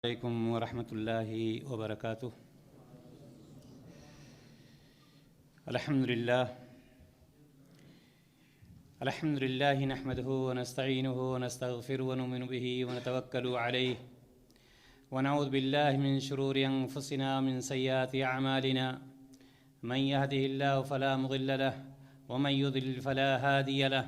علیکم ورحمۃ اللہ وبرکاتہ۔ الحمد للہ نحمده ونستعینه ونستغفره ونؤمن به ونتوکل علیہ ونعوذ باللہ من شرور انفسنا ومن سیئات اعمالنا من يهده الله فلا مضل له ومن يضلل فلا هادي له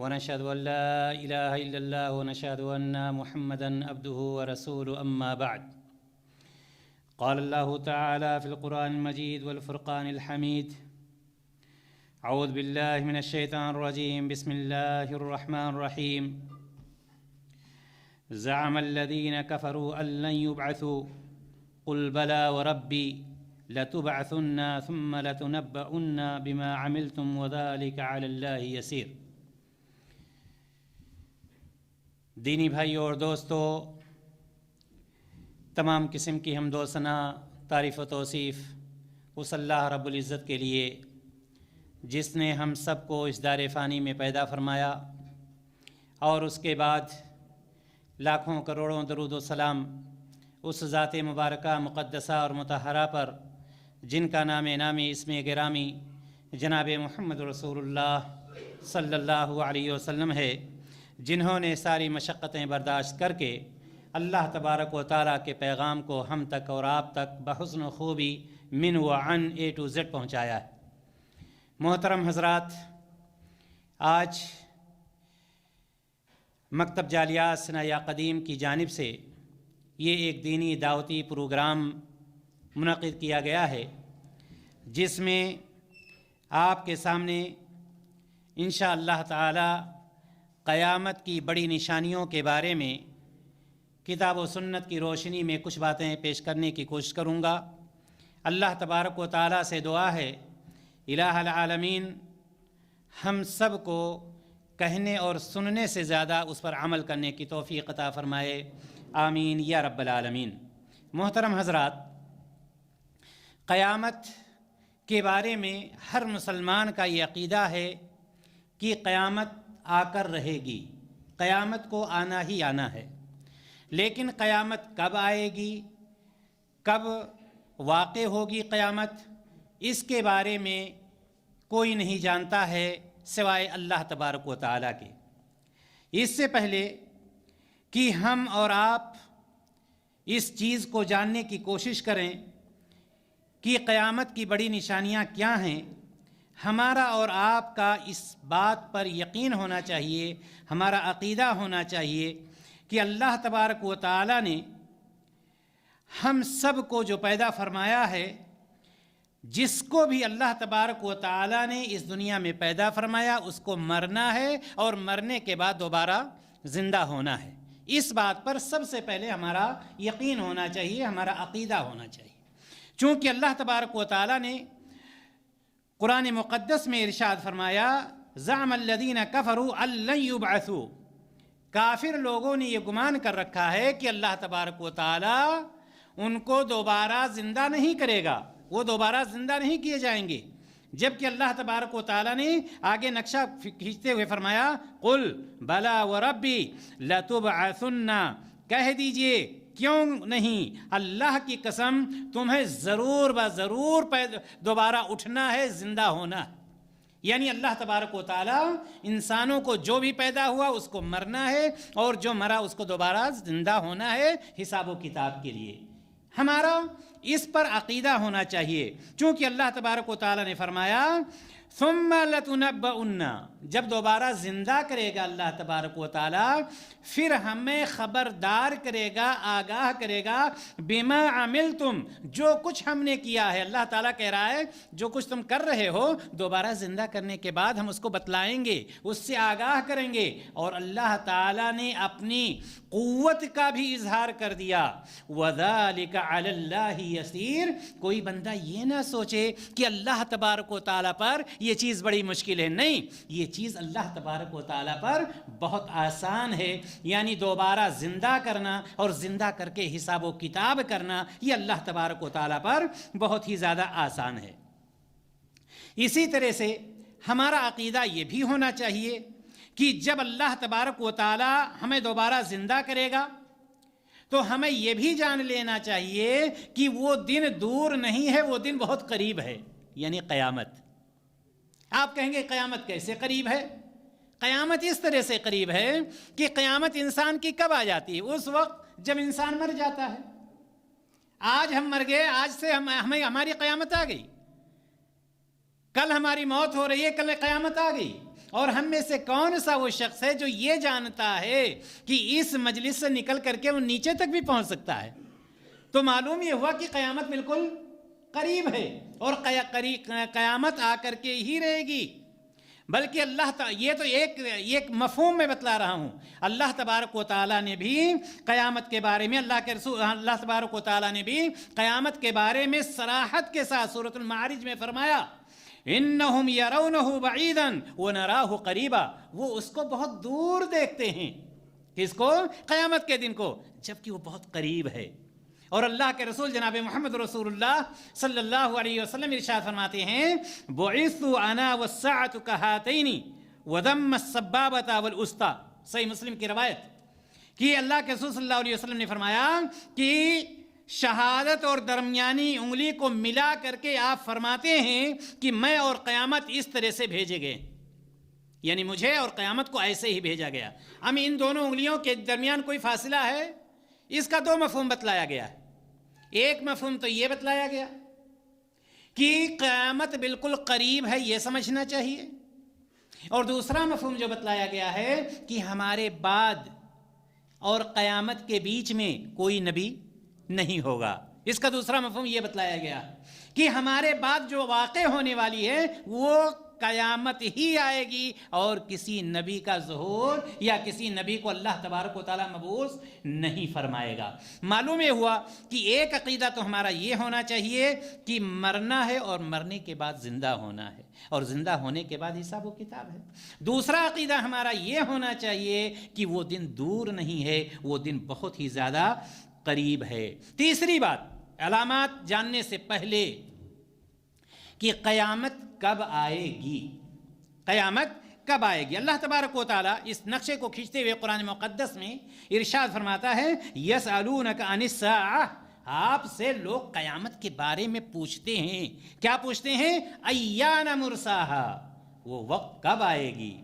ونشهد أن لا إله إلا الله ونشهد أن محمدًا عبده ورسوله أما بعد قال الله تعالى في القرآن المجيد والفرقان الحميد أعوذ بالله من الشيطان الرجيم بسم الله الرحمن الرحيم زعم الذين كفروا أن لن يبعثوا قل بلى وربي لتبعثن ثم لتنبؤن بما عملتم وذلك على الله يسير۔ دینی بھائیوں اور دوستو، تمام قسم کی حمد و ثنا، تعریف و توصیف اس اللہ رب العزت کے لیے جس نے ہم سب کو اس دار فانی میں پیدا فرمایا، اور اس کے بعد لاکھوں کروڑوں درود و سلام اس ذات مبارکہ مقدسہ اور مطہرہ پر جن کا نام اسم گرامی جناب محمد رسول اللہ صلی اللہ علیہ وسلم ہے، جنہوں نے ساری مشقتیں برداشت کر کے اللہ تبارک و تعالیٰ کے پیغام کو ہم تک اور آپ تک بحسن و خوبی من و عن A to Z پہنچایا ہے۔ محترم حضرات، آج مکتب جالیات ثنایا قدیم کی جانب سے یہ ایک دینی دعوتی پروگرام منعقد کیا گیا ہے، جس میں آپ کے سامنے انشاءاللہ تعالی قیامت کی بڑی نشانیوں کے بارے میں کتاب و سنت کی روشنی میں کچھ باتیں پیش کرنے کی کوشش کروں گا۔ اللہ تبارک و تعالیٰ سے دعا ہے الہ العالمین ہم سب کو کہنے اور سننے سے زیادہ اس پر عمل کرنے کی توفیق عطا فرمائے، آمین یا رب العالمین۔ محترم حضرات، قیامت کے بارے میں ہر مسلمان کا یہ عقیدہ ہے کہ قیامت آ کر رہے گی، قیامت کو آنا ہی آنا ہے، لیکن قیامت کب آئے گی، کب واقع ہوگی قیامت، اس کے بارے میں کوئی نہیں جانتا ہے سوائے اللہ تبارک و تعالیٰ کے۔ اس سے پہلے کہ ہم اور آپ اس چیز کو جاننے کی کوشش کریں کہ قیامت کی بڑی نشانیاں کیا ہیں، ہمارا اور آپ کا اس بات پر یقین ہونا چاہیے، ہمارا عقیدہ ہونا چاہیے کہ اللہ تبارک و تعالیٰ نے ہم سب کو جو پیدا فرمایا ہے، جس کو بھی اللہ تبارک و تعالیٰ نے اس دنیا میں پیدا فرمایا اس کو مرنا ہے، اور مرنے کے بعد دوبارہ زندہ ہونا ہے۔ اس بات پر سب سے پہلے ہمارا یقین ہونا چاہیے، ہمارا عقیدہ ہونا چاہیے، چونکہ اللہ تبارک و تعالیٰ نے قرآن مقدس میں ارشاد فرمایا زعم الذین کفروا ان لن یبعثوا، کافر لوگوں نے یہ گمان کر رکھا ہے کہ اللہ تبارک و تعالی ان کو دوبارہ زندہ نہیں کرے گا، وہ دوبارہ زندہ نہیں کیے جائیں گے، جبکہ اللہ تبارک و تعالی نے آگے نقشہ کھینچتے ہوئے فرمایا قل بلا وربی لتبعثن، کہہ دیجئے کیوں نہیں، اللہ کی قسم تمہیں ضرور دوبارہ اٹھنا ہے، زندہ ہونا ہے۔ یعنی اللہ تبارک و تعالی انسانوں کو جو بھی پیدا ہوا اس کو مرنا ہے، اور جو مرا اس کو دوبارہ زندہ ہونا ہے حساب و کتاب کے لیے۔ ہمارا اس پر عقیدہ ہونا چاہیے، چونکہ اللہ تبارک و تعالی نے فرمایا ثم لتنبؤن، جب دوبارہ زندہ کرے گا اللہ تبارک و تعالی، پھر ہمیں خبردار کرے گا، آگاہ کرے گا بما عملتم، جو کچھ ہم نے کیا ہے۔ اللہ تعالیٰ کہہ رہا ہے جو کچھ تم کر رہے ہو دوبارہ زندہ کرنے کے بعد ہم اس کو بتلائیں گے، اس سے آگاہ کریں گے۔ اور اللہ تعالیٰ نے اپنی قوت کا بھی اظہار کر دیا، وَذَلِكَ عَلَى اللَّهِ يَسِيرٌ، کوئی بندہ یہ نہ سوچے کہ اللہ تبارک و تعالیٰ پر یہ چیز بڑی مشکل ہے، نہیں، یہ چیز اللہ تبارک و تعالیٰ پر بہت آسان ہے۔ یعنی دوبارہ زندہ کرنا اور زندہ کر کے حساب و کتاب کرنا، یہ اللہ تبارک و تعالیٰ پر بہت ہی زیادہ آسان ہے۔ اسی طرح سے ہمارا عقیدہ یہ بھی ہونا چاہیے کہ جب اللہ تبارک و تعالی ہمیں دوبارہ زندہ کرے گا تو ہمیں یہ بھی جان لینا چاہیے کہ وہ دن دور نہیں ہے، وہ دن بہت قریب ہے، یعنی قیامت۔ آپ کہیں گے قیامت کیسے قریب ہے؟ قیامت اس طرح سے قریب ہے کہ قیامت انسان کی کب آ جاتی ہے؟ اس وقت جب انسان مر جاتا ہے۔ آج ہم مر گئے، آج سے ہماری قیامت آ گئی، کل ہماری موت ہو رہی ہے، کل قیامت آ گئی۔ اور ہم میں سے کون سا وہ شخص ہے جو یہ جانتا ہے کہ اس مجلس سے نکل کر کے وہ نیچے تک بھی پہنچ سکتا ہے؟ تو معلوم یہ ہوا کہ قیامت بالکل قریب ہے، اور قیامت آ کر کے ہی رہے گی۔ بلکہ یہ تو ایک مفہوم میں بتلا رہا ہوں، اللہ تبارک و تعالیٰ نے بھی قیامت کے بارے میں اللہ تبارک و تعالیٰ نے بھی قیامت کے بارے میں صراحت کے ساتھ سورۃ المعارج میں فرمایا، انہم یرونہ بعیدا ونراہ قریبا، وہ اس کو بہت دور دیکھتے ہیں۔ کس کو؟ قیامت کے دن کو، جبکہ وہ بہت قریب ہے۔ اور اللہ کے رسول جناب محمد رسول اللہ صلی اللہ علیہ وسلم ارشاد فرماتے ہیں، بعثت انا والساعۃ کہاتین وضم السبابۃ والاسطی، صحیح مسلم کی روایت، کہ اللہ کے رسول صلی اللہ علیہ وسلم نے فرمایا کہ شہادت اور درمیانی انگلی کو ملا کر کے آپ فرماتے ہیں کہ میں اور قیامت اس طرح سے بھیجے گئے، یعنی مجھے اور قیامت کو ایسے ہی بھیجا گیا۔ ہم ان دونوں انگلیوں کے درمیان کوئی فاصلہ ہے؟ اس کا دو مفہوم بتلایا گیا ہے۔ ایک مفہوم تو یہ بتلایا گیا کہ قیامت بالکل قریب ہے، یہ سمجھنا چاہیے، اور دوسرا مفہوم جو بتلایا گیا ہے کہ ہمارے بعد اور قیامت کے بیچ میں کوئی نبی نہیں ہوگا۔ اس کا دوسرا مفہوم یہ بتلایا گیا کہ ہمارے بعد جو واقع ہونے والی ہے وہ قیامت ہی آئے گی، اور کسی نبی کا ظہور یا کسی نبی کو اللہ تبارک و تعالیٰ مبعوث نہیں فرمائے گا۔ معلوم یہ ہوا کہ ایک عقیدہ تو ہمارا یہ ہونا چاہیے کہ مرنا ہے اور مرنے کے بعد زندہ ہونا ہے، اور زندہ ہونے کے بعد حساب و کتاب ہے۔ دوسرا عقیدہ ہمارا یہ ہونا چاہیے کہ وہ دن دور نہیں ہے، وہ دن بہت ہی زیادہ قریب ہے۔ تیسری بات، علامات جاننے سے پہلے کہ قیامت کب آئے گی، قیامت کب آئے گی؟ اللہ تبارک و تعالیٰ اس نقشے کو کھینچتے ہوئے قرآن مقدس میں ارشاد فرماتا ہے، یسألونک عن الساعہ، آپ سے لوگ قیامت کے بارے میں پوچھتے ہیں۔ کیا پوچھتے ہیں؟ ایان مرساہا، وہ وقت کب آئے گی،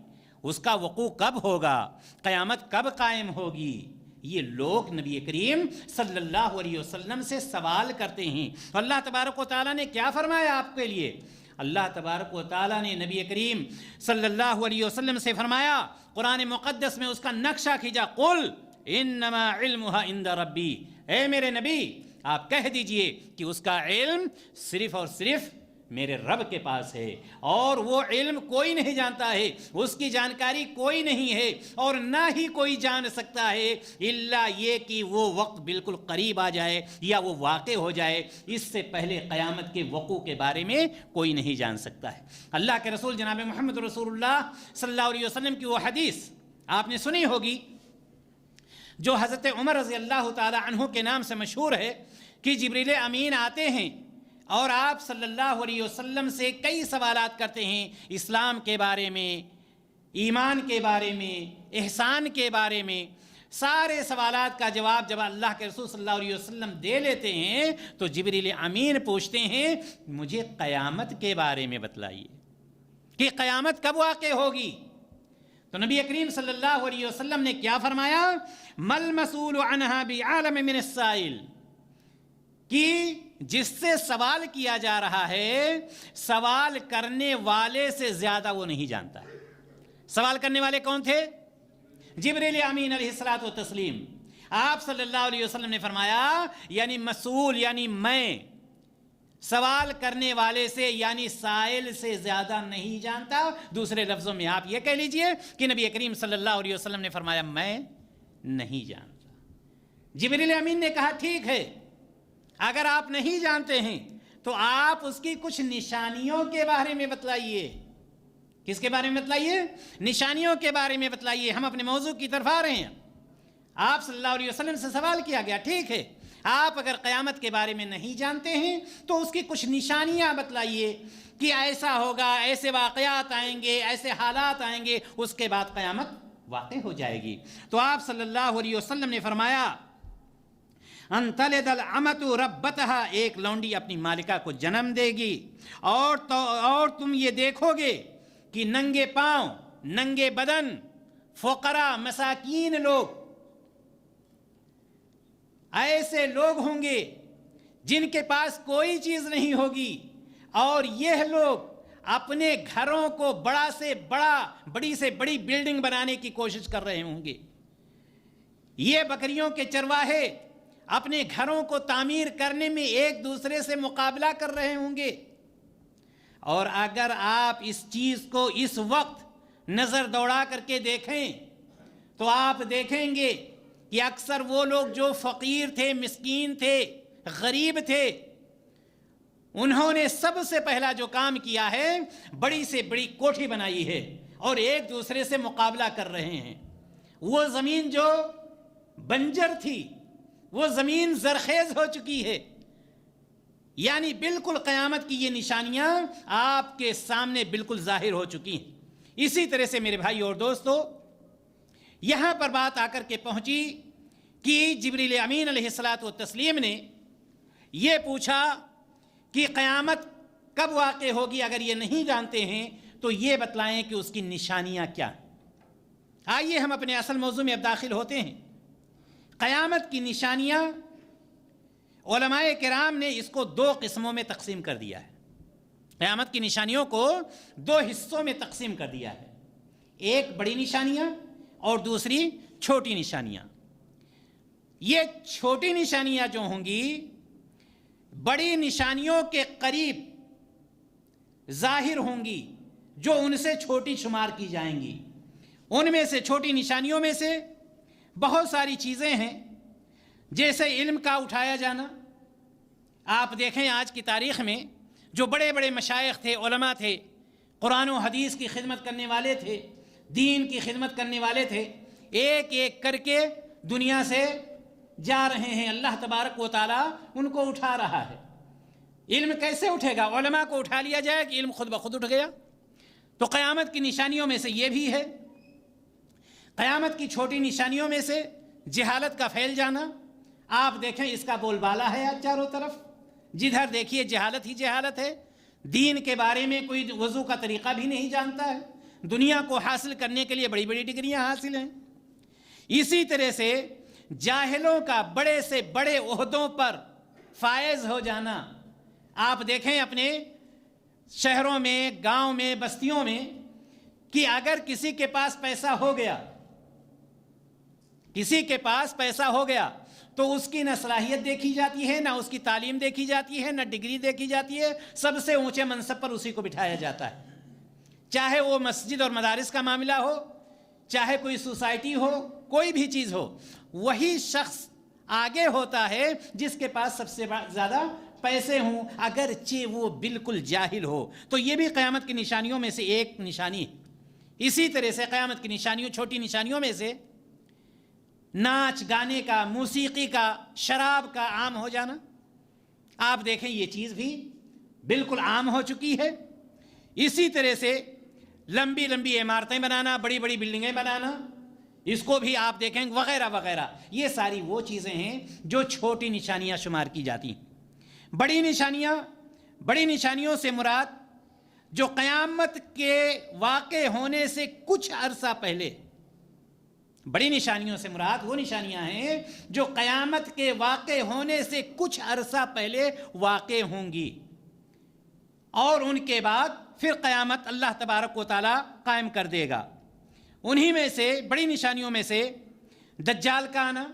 اس کا وقوع کب ہوگا، قیامت کب قائم ہوگی۔ یہ لوگ نبی کریم صلی اللہ علیہ وسلم سے سوال کرتے ہیں۔ اللہ تبارک و تعالیٰ نے کیا فرمایا آپ کے لیے؟ اللہ تبارک و تعالیٰ نے نبی کریم صلی اللہ علیہ وسلم سے فرمایا، قرآن مقدس میں اس کا نقشہ کھینچا، قل انما علمها عند ربی، اے میرے نبی آپ کہہ دیجئے کہ اس کا علم صرف اور صرف میرے رب کے پاس ہے، اور وہ علم کوئی نہیں جانتا ہے، اس کی جانکاری کوئی نہیں ہے، اور نہ ہی کوئی جان سکتا ہے الا یہ کہ وہ وقت بالکل قریب آ جائے یا وہ واقع ہو جائے۔ اس سے پہلے قیامت کے وقوع کے بارے میں کوئی نہیں جان سکتا ہے۔ اللہ کے رسول جناب محمد رسول اللہ صلی اللہ علیہ وسلم کی وہ حدیث آپ نے سنی ہوگی جو حضرت عمر رضی اللہ تعالی عنہ کے نام سے مشہور ہے، کہ جبریل امین آتے ہیں اور آپ صلی اللہ علیہ وسلم سے کئی سوالات کرتے ہیں، اسلام کے بارے میں، ایمان کے بارے میں، احسان کے بارے میں۔ سارے سوالات کا جواب جب اللہ کے رسول صلی اللہ علیہ وسلم دے لیتے ہیں تو جبریل امین پوچھتے ہیں، مجھے قیامت کے بارے میں بتلائیے کہ قیامت کب واقع ہوگی۔ تو نبی کریم صلی اللہ علیہ وسلم نے کیا فرمایا؟ مل مسئول عنہا بعالم من السائل، کہ جس سے سوال کیا جا رہا ہے سوال کرنے والے سے زیادہ وہ نہیں جانتا ہے۔ سوال کرنے والے کون تھے؟ جبریل امین علیہ الصلوۃ والتسلیم۔ آپ صلی اللہ علیہ وسلم نے فرمایا یعنی مسئول یعنی میں سوال کرنے والے سے یعنی سائل سے زیادہ نہیں جانتا۔ دوسرے لفظوں میں آپ یہ کہہ لیجئے کہ نبی کریم صلی اللہ علیہ وسلم نے فرمایا میں نہیں جانتا۔ جبریل امین نے کہا ٹھیک ہے، اگر آپ نہیں جانتے ہیں تو آپ اس کی کچھ نشانیوں کے بارے میں بتلائیے۔ کس کے بارے میں بتلائیے؟ نشانیوں کے بارے میں بتلائیے۔ ہم اپنے موضوع کی طرف آ رہے ہیں۔ آپ صلی اللہ علیہ وسلم سے سوال کیا گیا، ٹھیک ہے آپ اگر قیامت کے بارے میں نہیں جانتے ہیں تو اس کی کچھ نشانیاں بتلائیے کہ ایسا ہوگا، ایسے واقعات آئیں گے، ایسے حالات آئیں گے، اس کے بعد قیامت واقع ہو جائے گی۔ تو آپ صلی اللہ علیہ وسلم نے فرمایا ان تلد الامۃ ربتہا، ایک لونڈی اپنی مالکہ کو جنم دے گی، اور تم یہ دیکھو گے کہ ننگے پاؤں، ننگے بدن فقراء مساکین لوگ، ایسے لوگ ہوں گے جن کے پاس کوئی چیز نہیں ہوگی، اور یہ لوگ اپنے گھروں کو بڑی سے بڑی بلڈنگ بنانے کی کوشش کر رہے ہوں گے۔ یہ بکریوں کے چرواہے اپنے گھروں کو تعمیر کرنے میں ایک دوسرے سے مقابلہ کر رہے ہوں گے۔ اور اگر آپ اس چیز کو اس وقت نظر دوڑا کر کے دیکھیں تو آپ دیکھیں گے کہ اکثر وہ لوگ جو فقیر تھے، مسکین تھے، غریب تھے، انہوں نے سب سے پہلا جو کام کیا ہے بڑی سے بڑی کوٹھی بنائی ہے اور ایک دوسرے سے مقابلہ کر رہے ہیں۔ وہ زمین جو بنجر تھی وہ زمین زرخیز ہو چکی ہے، یعنی بالکل قیامت کی یہ نشانیاں آپ کے سامنے بالکل ظاہر ہو چکی ہیں۔ اسی طرح سے میرے بھائی اور دوستو، یہاں پر بات آ کر کے پہنچی کہ جبریل امین علیہ الصلاۃ والتسلیم نے یہ پوچھا کہ قیامت کب واقع ہوگی، اگر یہ نہیں جانتے ہیں تو یہ بتلائیں کہ اس کی نشانیاں کیا ہیں۔ آئیے ہم اپنے اصل موضوع میں اب داخل ہوتے ہیں۔ قیامت کی نشانیاں علماء کرام نے اس کو دو قسموں میں تقسیم کر دیا ہے۔ قیامت کی نشانیوں کو دو حصوں میں تقسیم کر دیا ہے، ایک بڑی نشانیاں اور دوسری چھوٹی نشانیاں۔ یہ چھوٹی نشانیاں جو ہوں گی بڑی نشانیوں کے قریب ظاہر ہوں گی، جو ان سے چھوٹی شمار کی جائیں گی۔ ان میں سے چھوٹی نشانیوں میں سے بہت ساری چیزیں ہیں، جیسے علم کا اٹھایا جانا۔ آپ دیکھیں آج کی تاریخ میں جو بڑے بڑے مشائخ تھے، علماء تھے، قرآن و حدیث کی خدمت کرنے والے تھے، دین کی خدمت کرنے والے تھے، ایک ایک کر کے دنیا سے جا رہے ہیں۔ اللہ تبارک و تعالیٰ ان کو اٹھا رہا ہے۔ علم کیسے اٹھے گا؟ علماء کو اٹھا لیا جائے کہ علم خود بخود اٹھ گیا۔ تو قیامت کی نشانیوں میں سے یہ بھی ہے۔ قیامت کی چھوٹی نشانیوں میں سے جہالت کا پھیل جانا۔ آپ دیکھیں اس کا بول بالا ہے آج چاروں طرف، جدھر دیکھیے جہالت ہی جہالت ہے۔ دین کے بارے میں کوئی وضو کا طریقہ بھی نہیں جانتا ہے، دنیا کو حاصل کرنے کے لیے بڑی بڑی ڈگریاں حاصل ہیں۔ اسی طرح سے جاہلوں کا بڑے سے بڑے عہدوں پر فائز ہو جانا۔ آپ دیکھیں اپنے شہروں میں، گاؤں میں، بستیوں میں کہ اگر کسی کے پاس پیسہ ہو گیا، کسی کے پاس پیسہ ہو گیا تو اس کی نہ صلاحیت دیکھی جاتی ہے، نہ اس کی تعلیم دیکھی جاتی ہے، نہ ڈگری دیکھی جاتی ہے، سب سے اونچے منصب پر اسی کو بٹھایا جاتا ہے۔ چاہے وہ مسجد اور مدارس کا معاملہ ہو، چاہے کوئی سوسائٹی ہو، کوئی بھی چیز ہو، وہی شخص آگے ہوتا ہے جس کے پاس سب سے زیادہ پیسے ہوں، اگرچہ وہ بالکل جاہل ہو۔ تو یہ بھی قیامت کی نشانیوں میں سے ایک نشانی ہے۔ اسی طرح سے قیامت کی نشانیوں، چھوٹی نشانیوں میں سے ناچ گانے کا، موسیقی کا، شراب کا عام ہو جانا۔ آپ دیکھیں یہ چیز بھی بالکل عام ہو چکی ہے۔ اسی طرح سے لمبی لمبی عمارتیں بنانا، بڑی بڑی بلڈنگیں بنانا، اس کو بھی آپ دیکھیں وغیرہ وغیرہ۔ یہ ساری وہ چیزیں ہیں جو چھوٹی نشانیاں شمار کی جاتی ہیں۔ بڑی نشانیوں سے مراد جو قیامت کے واقع ہونے سے کچھ عرصہ پہلے، بڑی نشانیوں سے مراد وہ نشانیاں ہیں جو قیامت کے واقع ہونے سے کچھ عرصہ پہلے واقع ہوں گی، اور ان کے بعد پھر قیامت اللہ تبارک و تعالیٰ قائم کر دے گا۔ انہی میں سے بڑی نشانیوں میں سے دجال کا آنا،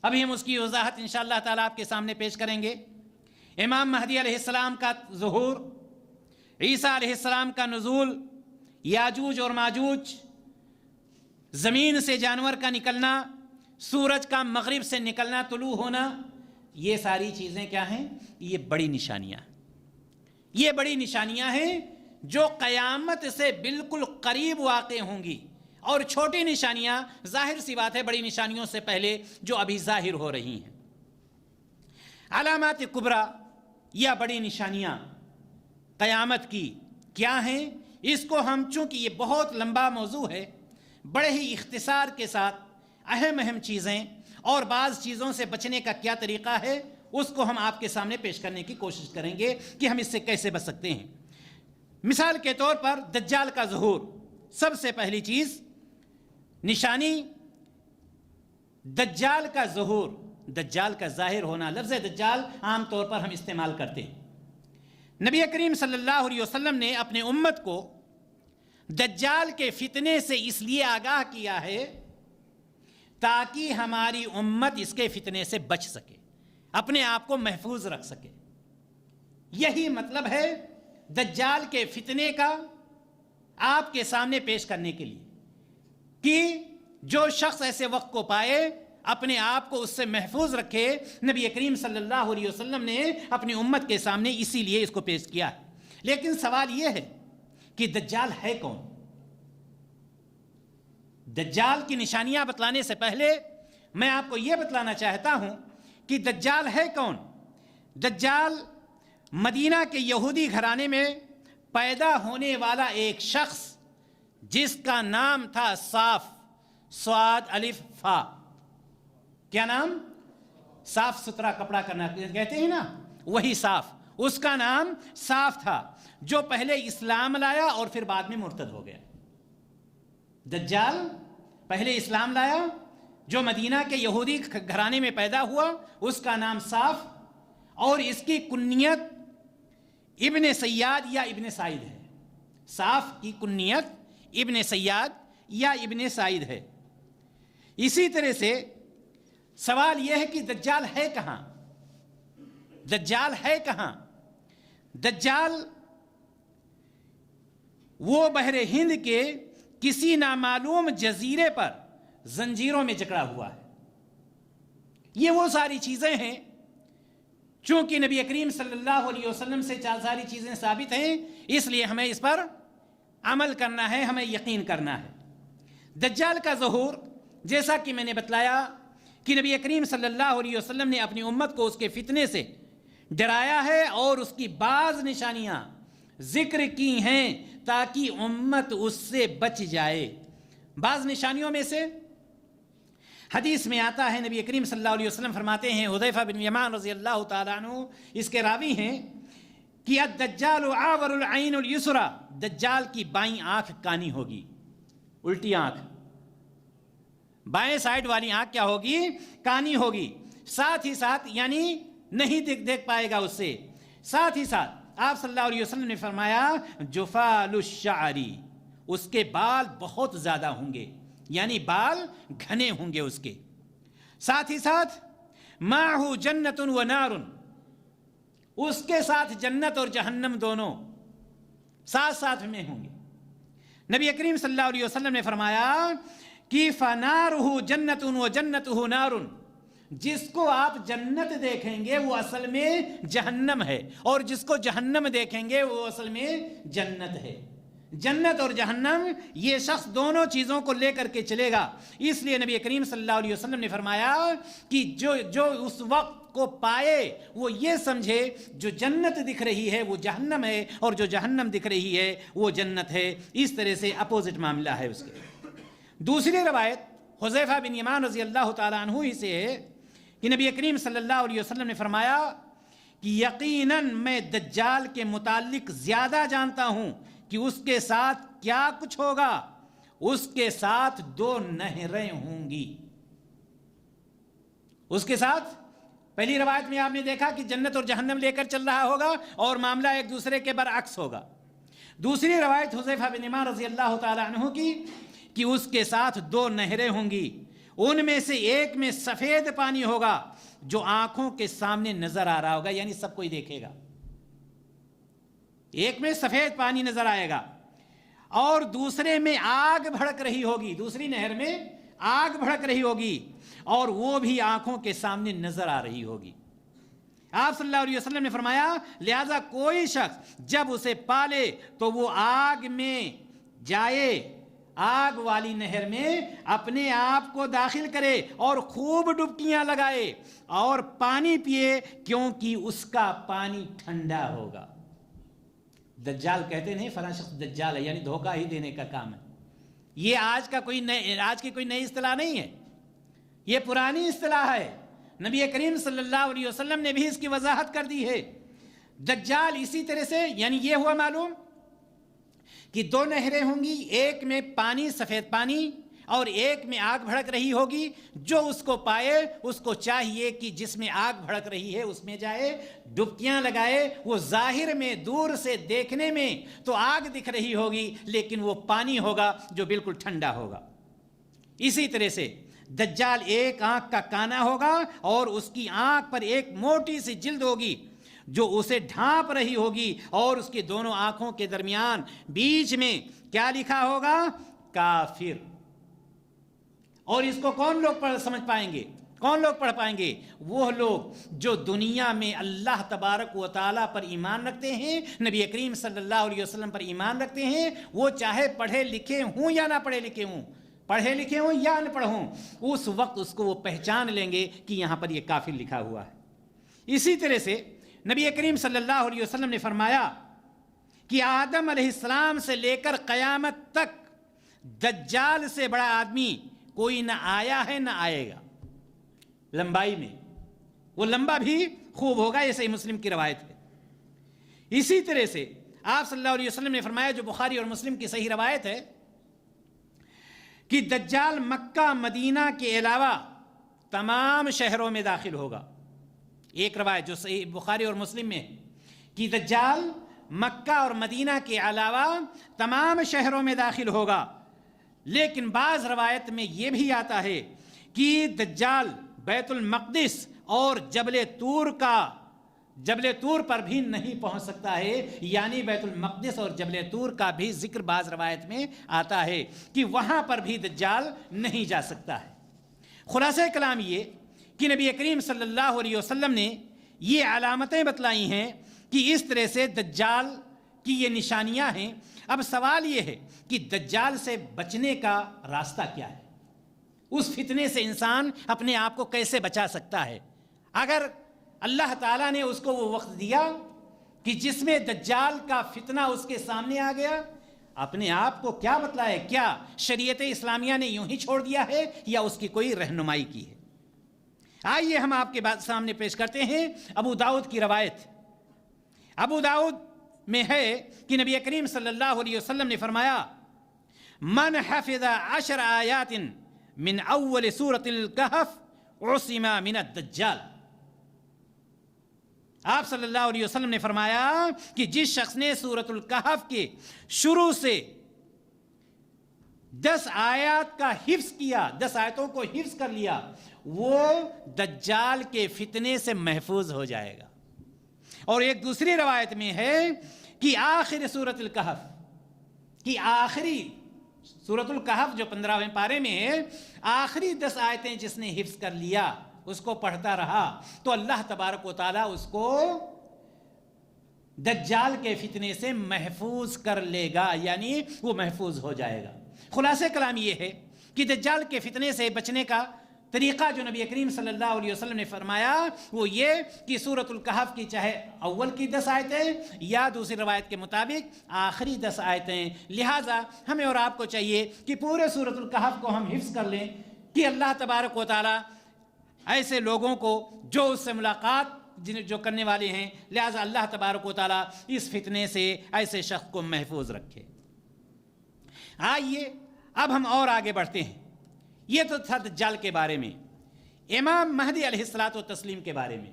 ابھی ہم اس کی وضاحت انشاءاللہ تعالیٰ آپ کے سامنے پیش کریں گے۔ امام مہدی علیہ السلام کا ظہور، عیسیٰ علیہ السلام کا نزول، یاجوج اور ماجوج، زمین سے جانور کا نکلنا، سورج کا مغرب سے نکلنا، طلوع ہونا، یہ ساری چیزیں کیا ہیں؟ یہ بڑی نشانیاں ہیں۔ یہ بڑی نشانیاں ہیں جو قیامت سے بالکل قریب واقع ہوں گی، اور چھوٹی نشانیاں ظاہر سی بات ہے بڑی نشانیوں سے پہلے جو ابھی ظاہر ہو رہی ہیں۔ علامات کبریٰ یا بڑی نشانیاں قیامت کی کیا ہیں؟ اس کو ہم، چونکہ یہ بہت لمبا موضوع ہے، بڑے ہی اختصار کے ساتھ اہم چیزیں اور بعض چیزوں سے بچنے کا کیا طریقہ ہے، اس کو ہم آپ کے سامنے پیش کرنے کی کوشش کریں گے کہ ہم اس سے کیسے بچ سکتے ہیں۔ مثال کے طور پر دجال کا ظہور، سب سے پہلی چیز نشانی دجال کا ظہور، دجال کا ظاہر ہونا۔ لفظ دجال عام طور پر ہم استعمال کرتے ہیں۔ نبی کریم صلی اللہ علیہ وسلم نے اپنے امت کو دجال کے فتنے سے اس لیے آگاہ کیا ہے تاکہ ہماری امت اس کے فتنے سے بچ سکے، اپنے آپ کو محفوظ رکھ سکے۔ یہی مطلب ہے دجال کے فتنے کا آپ کے سامنے پیش کرنے کے لیے، کہ جو شخص ایسے وقت کو پائے اپنے آپ کو اس سے محفوظ رکھے۔ نبی کریم صلی اللہ علیہ وسلم نے اپنی امت کے سامنے اسی لیے اس کو پیش کیا ہے۔ لیکن سوال یہ ہے کہ دجال ہے کون؟ دجال کی نشانیاں بتلانے سے پہلے میں آپ کو یہ بتلانا چاہتا ہوں کہ دجال ہے کون۔ دجال مدینہ کے یہودی گھرانے میں پیدا ہونے والا ایک شخص جس کا نام تھا صاف، صاد الف فا۔ کیا نام؟ صاف ستھرا کپڑا کرنا کہتے ہیں نا، وہی صاف، اس کا نام صاف تھا، جو پہلے اسلام لایا اور پھر بعد میں مرتد ہو گیا۔ دجال پہلے اسلام لایا، جو مدینہ کے یہودی گھرانے میں پیدا ہوا، اس کا نام صاف، اور اس کی کنیت ابن سیاد یا ابن سعید ہے۔ صاف کی کنیت ابن سیاد یا ابن سعید ہے۔ اسی طرح سے سوال یہ ہے کہ دجال ہے کہاں؟ دجال ہے کہاں؟ دجال وہ بحر ہند کے کسی نامعلوم جزیرے پر زنجیروں میں جکڑا ہوا ہے۔ یہ وہ ساری چیزیں ہیں، چونکہ نبی کریم صلی اللہ علیہ وسلم سے ساری چیزیں ثابت ہیں، اس لیے ہمیں اس پر عمل کرنا ہے، ہمیں یقین کرنا ہے۔ دجال کا ظہور، جیسا کہ میں نے بتلایا کہ نبی کریم صلی اللہ علیہ وسلم نے اپنی امت کو اس کے فتنے سے ڈرایا ہے اور اس کی بعض نشانیاں ذکر کی ہیں تاکہ امت اس سے بچ جائے۔ بعض نشانیوں میں سے حدیث میں آتا ہے، نبی کریم صلی اللہ علیہ وسلم فرماتے ہیں، حذیفہ بن یمان رضی اللہ تعالیٰ عنہ اس کے راوی ہیں، کہ الدجال عاور العین الیسرا، دجال کی بائیں آنکھ کانی ہوگی، الٹی آنکھ، بائیں سائڈ والی آنکھ کیا ہوگی؟ کانی ہوگی۔ ساتھ ہی ساتھ یعنی نہیں دیکھ پائے گا اس سے۔ ساتھ ہی ساتھ آپ صلی اللہ علیہ وسلم نے فرمایا جفال الشعری، اس کے بال بہت زیادہ ہوں گے، یعنی بال گھنے ہوں گے اس کے۔ ساتھ ہی ساتھ معہ جنت و نار، اس کے ساتھ جنت اور جہنم دونوں ساتھ ساتھ میں ہوں گے۔ نبی کریم صلی اللہ علیہ وسلم نے فرمایا کہ فنارہ جنت و جنتہ نار، جس کو آپ جنت دیکھیں گے وہ اصل میں جہنم ہے، اور جس کو جہنم دیکھیں گے وہ اصل میں جنت ہے۔ جنت اور جہنم، یہ شخص دونوں چیزوں کو لے کر کے چلے گا۔ اس لیے نبی کریم صلی اللہ علیہ وسلم نے فرمایا کہ جو اس وقت کو پائے وہ یہ سمجھے جو جنت دکھ رہی ہے وہ جہنم ہے، اور جو جہنم دکھ رہی ہے وہ جنت ہے۔ اس طرح سے اپوزٹ معاملہ ہے اس کے۔ دوسری روایت حذیفہ بن یمان رضی اللہ تعالیٰ عنہ ہی سے ہے کہ نبی کریم صلی اللہ علیہ وسلم نے فرمایا کہ یقیناً میں دجال کے متعلق زیادہ جانتا ہوں کہ اس کے ساتھ کیا کچھ ہوگا۔ اس کے ساتھ 2 نہریں ہوں گی۔ اس کے ساتھ پہلی روایت میں آپ نے دیکھا کہ جنت اور جہنم لے کر چل رہا ہوگا اور معاملہ ایک دوسرے کے برعکس ہوگا۔ دوسری روایت حذیفہ بن یمان رضی اللہ تعالیٰ عنہ کی کہ اس کے ساتھ 2 نہریں ہوں گی، ان میں سے ایک میں سفید پانی ہوگا جو آنکھوں کے سامنے نظر آ رہا ہوگا، یعنی سب کوئی دیکھے گا۔ ایک میں سفید پانی نظر آئے گا، اور دوسرے میں آگ بھڑک رہی ہوگی، دوسری نہر میں آگ بھڑک رہی ہوگی، اور وہ بھی آنکھوں کے سامنے نظر آ رہی ہوگی۔ آپ صلی اللہ علیہ وسلم نے فرمایا لہذا کوئی شخص جب اسے پالے تو وہ آگ میں جائے، آگ والی نہر میں اپنے آپ کو داخل کرے اور خوب ڈبکیاں لگائے اور پانی پیے، کیونکہ اس کا پانی ٹھنڈا ہوگا۔ دجال کہتے نہیں فلاں شخص دجال ہے، یعنی دھوکہ ہی دینے کا کام ہے۔ یہ آج کی کوئی نئی اصطلاح نہیں ہے۔ یہ پرانی اصطلاح ہے، نبی کریم صلی اللہ علیہ وسلم نے بھی اس کی وضاحت کر دی ہے۔ دجال اسی طرح سے، یعنی یہ ہوا معلوم کہ دو نہریں ہوں گی، ایک میں پانی، سفید پانی، اور ایک میں آگ بھڑک رہی ہوگی۔ جو اس کو پائے اس کو چاہیے کہ جس میں آگ بھڑک رہی ہے اس میں جائے، ڈبکیاں لگائے۔ وہ ظاہر میں دور سے دیکھنے میں تو آگ دکھ رہی ہوگی، لیکن وہ پانی ہوگا جو بالکل ٹھنڈا ہوگا۔ اسی طرح سے دجال ایک آنکھ کا کانا ہوگا اور اس کی آنکھ پر ایک موٹی سی جلد ہوگی جو اسے ڈھانپ رہی ہوگی، اور اس کی دونوں آنکھوں کے درمیان بیچ میں کیا لکھا ہوگا؟ کافر۔ اور اس کو کون لوگ سمجھ پائیں گے، کون لوگ پڑھ پائیں گے؟ وہ لوگ جو دنیا میں اللہ تبارک و تعالیٰ پر ایمان رکھتے ہیں، نبی کریم صلی اللہ علیہ وسلم پر ایمان رکھتے ہیں، وہ چاہے پڑھے لکھے ہوں یا نہ پڑھے لکھے ہوں، پڑھے لکھے ہوں یا نہ پڑھ ہوں، اس وقت اس کو وہ پہچان لیں گے کہ یہاں پر یہ کافر لکھا ہوا ہے۔ اسی طرح سے نبی کریم صلی اللہ علیہ وسلم نے فرمایا کہ آدم علیہ السلام سے لے کر قیامت تک دجال سے بڑا آدمی کوئی نہ آیا ہے نہ آئے گا لمبائی میں، وہ لمبا بھی خوب ہوگا، یہ صحیح مسلم کی روایت ہے۔ اسی طرح سے آپ صلی اللہ علیہ وسلم نے فرمایا، جو بخاری اور مسلم کی صحیح روایت ہے، کہ دجال مکہ مدینہ کے علاوہ تمام شہروں میں داخل ہوگا۔ ایک روایت جو صحیح بخاری اور مسلم میں ہے کہ دجال مکہ اور مدینہ کے علاوہ تمام شہروں میں داخل ہوگا۔ لیکن بعض روایت میں یہ بھی آتا ہے کہ دجال بیت المقدس اور جبل طور پر بھی نہیں پہنچ سکتا ہے، یعنی بیت المقدس اور جبل طور کا بھی ذکر بعض روایت میں آتا ہے کہ وہاں پر بھی دجال نہیں جا سکتا ہے۔ خلاصہ کلام یہ کہ نبی کریم صلی اللہ علیہ وسلم نے یہ علامتیں بتلائی ہیں کہ اس طرح سے دجال کی یہ نشانیاں ہیں۔ اب سوال یہ ہے کہ دجال سے بچنے کا راستہ کیا ہے؟ اس فتنے سے انسان اپنے آپ کو کیسے بچا سکتا ہے؟ اگر اللہ تعالیٰ نے اس کو وہ وقت دیا کہ جس میں دجال کا فتنہ اس کے سامنے آ گیا، اپنے آپ کو کیا بتلائے؟ کیا شریعت اسلامیہ نے یوں ہی چھوڑ دیا ہے یا اس کی کوئی رہنمائی کی ہے؟ آئیے ہم آپ کے سامنے پیش کرتے ہیں ابو داؤد کی روایت۔ ابو داؤد میں ہے کہ نبی کریم صلی اللہ علیہ وسلم نے فرمایا، من حفظ 10 آیات من اول سورۃ الکہف عصم من الدجال۔ آپ صلی اللہ علیہ وسلم نے فرمایا کہ جس شخص نے سورۃ الکہف کے شروع سے 10 آیات کا حفظ کیا، 10 آیتوں کو حفظ کر لیا، وہ دجال کے فتنے سے محفوظ ہو جائے گا۔ اور ایک دوسری روایت میں ہے کہ آخر سورۃ الکہف کی آخری سورۃ الکہف جو 15ویں پارے میں ہے، آخری 10 آیتیں جس نے حفظ کر لیا، اس کو پڑھتا رہا، تو اللہ تبارک و تعالیٰ اس کو دجال کے فتنے سے محفوظ کر لے گا، یعنی وہ محفوظ ہو جائے گا۔ خلاصہ کلام یہ ہے کہ دجال کے فتنے سے بچنے کا طریقہ جو نبی کریم صلی اللہ علیہ وسلم نے فرمایا وہ یہ کہ سورۃ الکہف کی چاہے اول کی 10 آیتیں یا دوسری روایت کے مطابق آخری 10 آیتیں، لہٰذا ہمیں اور آپ کو چاہیے کہ پورے سورۃ الکہف کو ہم حفظ کر لیں کہ اللہ تبارک و تعالیٰ ایسے لوگوں کو جو اس سے ملاقات جو کرنے والے ہیں، لہٰذا اللہ تبارک و تعالیٰ اس فتنے سے ایسے شخص کو محفوظ رکھے۔ آئیے اب ہم اور آگے بڑھتے ہیں۔ یہ تو تھا دجال کے بارے میں۔ امام مہدی علیہ الصلاۃ والتسلیم کے بارے میں،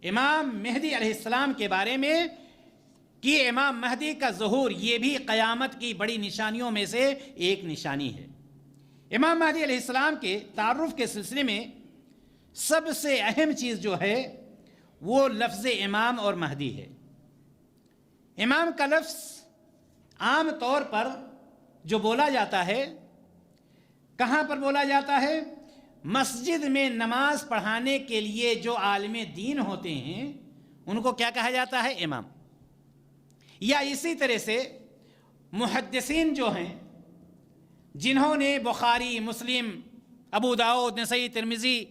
امام مہدی علیہ السلام کے بارے میں کہ امام مہدی کا ظہور یہ بھی قیامت کی بڑی نشانیوں میں سے ایک نشانی ہے۔ امام مہدی علیہ السلام کے تعارف کے سلسلے میں سب سے اہم چیز جو ہے وہ لفظ امام اور مہدی ہے۔ امام کا لفظ عام طور پر جو بولا جاتا ہے، کہاں پر بولا جاتا ہے؟ مسجد میں نماز پڑھانے کے لیے جو عالم دین ہوتے ہیں ان کو کیا کہا جاتا ہے؟ امام۔ یا اسی طرح سے محدثین جو ہیں جنہوں نے بخاری، مسلم، ابو داؤد، نسائی، ترمذی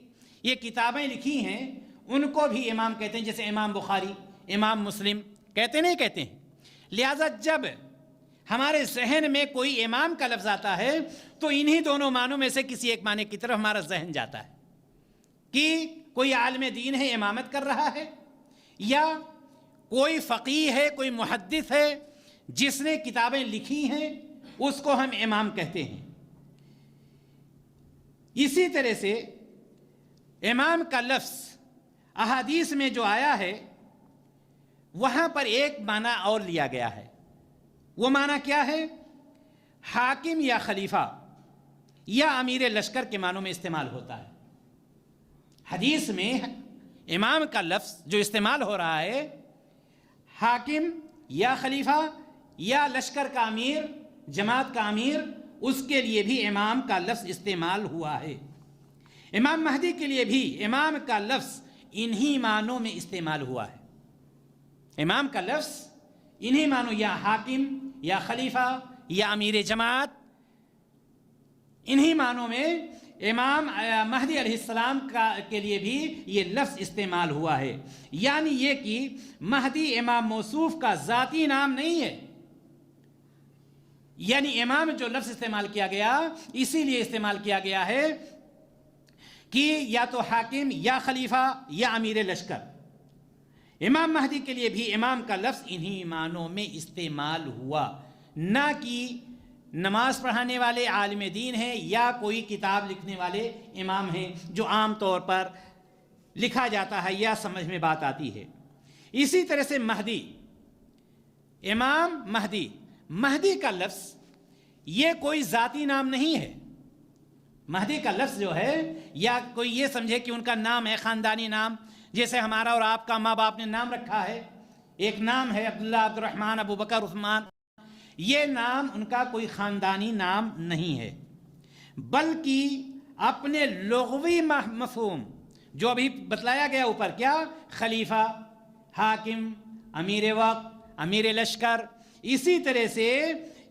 یہ کتابیں لکھی ہیں ان کو بھی امام کہتے ہیں، جیسے امام بخاری، امام مسلم، کہتے نہیں کہتے ہیں؟ لہذا جب ہمارے ذہن میں کوئی امام کا لفظ آتا ہے تو انہی دونوں معنوں میں سے کسی ایک معنی کی طرف ہمارا ذہن جاتا ہے کہ کوئی عالم دین ہے امامت کر رہا ہے، یا کوئی فقیہ ہے، کوئی محدث ہے جس نے کتابیں لکھی ہیں، اس کو ہم امام کہتے ہیں۔ اسی طرح سے امام کا لفظ احادیث میں جو آیا ہے وہاں پر ایک معنی اور لیا گیا ہے۔ وہ معنی کیا ہے؟ حاکم یا خلیفہ یا امیر لشکر کے معنوں میں استعمال ہوتا ہے۔ حدیث میں امام کا لفظ جو استعمال ہو رہا ہے، حاکم یا خلیفہ یا لشکر کا امیر، جماعت کا امیر، اس کے لیے بھی امام کا لفظ استعمال ہوا ہے۔ امام مہدی کے لیے بھی امام کا لفظ انہی معنوں میں استعمال ہوا ہے۔ امام کا لفظ انہی معنوں، یا حاکم یا خلیفہ یا امیر جماعت، انہی معنوں میں امام مہدی علیہ السلام کے لیے بھی یہ لفظ استعمال ہوا ہے۔ یعنی یہ کہ مہدی امام موصوف کا ذاتی نام نہیں ہے، یعنی امام جو لفظ استعمال کیا گیا اسی لیے استعمال کیا گیا ہے کہ یا تو حاکم یا خلیفہ یا امیر لشکر۔ امام مہدی کے لیے بھی امام کا لفظ انہی معنوں میں استعمال ہوا، نہ کہ نماز پڑھانے والے عالم دین ہیں یا کوئی کتاب لکھنے والے امام ہیں جو عام طور پر لکھا جاتا ہے یا سمجھ میں بات آتی ہے۔ اسی طرح سے مہدی، امام مہدی، مہدی کا لفظ یہ کوئی ذاتی نام نہیں ہے۔ مہدی کا لفظ جو ہے، یا کوئی یہ سمجھے کہ ان کا نام ہے خاندانی نام، جیسے ہمارا اور آپ کا ماں باپ نے نام رکھا ہے، ایک نام ہے عبداللہ، عبد الرحمن، ابو بکر، عثمان، یہ نام ان کا کوئی خاندانی نام نہیں ہے، بلکہ اپنے لغوی مفہوم جو ابھی بتلایا گیا اوپر، کیا؟ خلیفہ، حاکم، امیر وقت، امیر لشکر، اسی طرح سے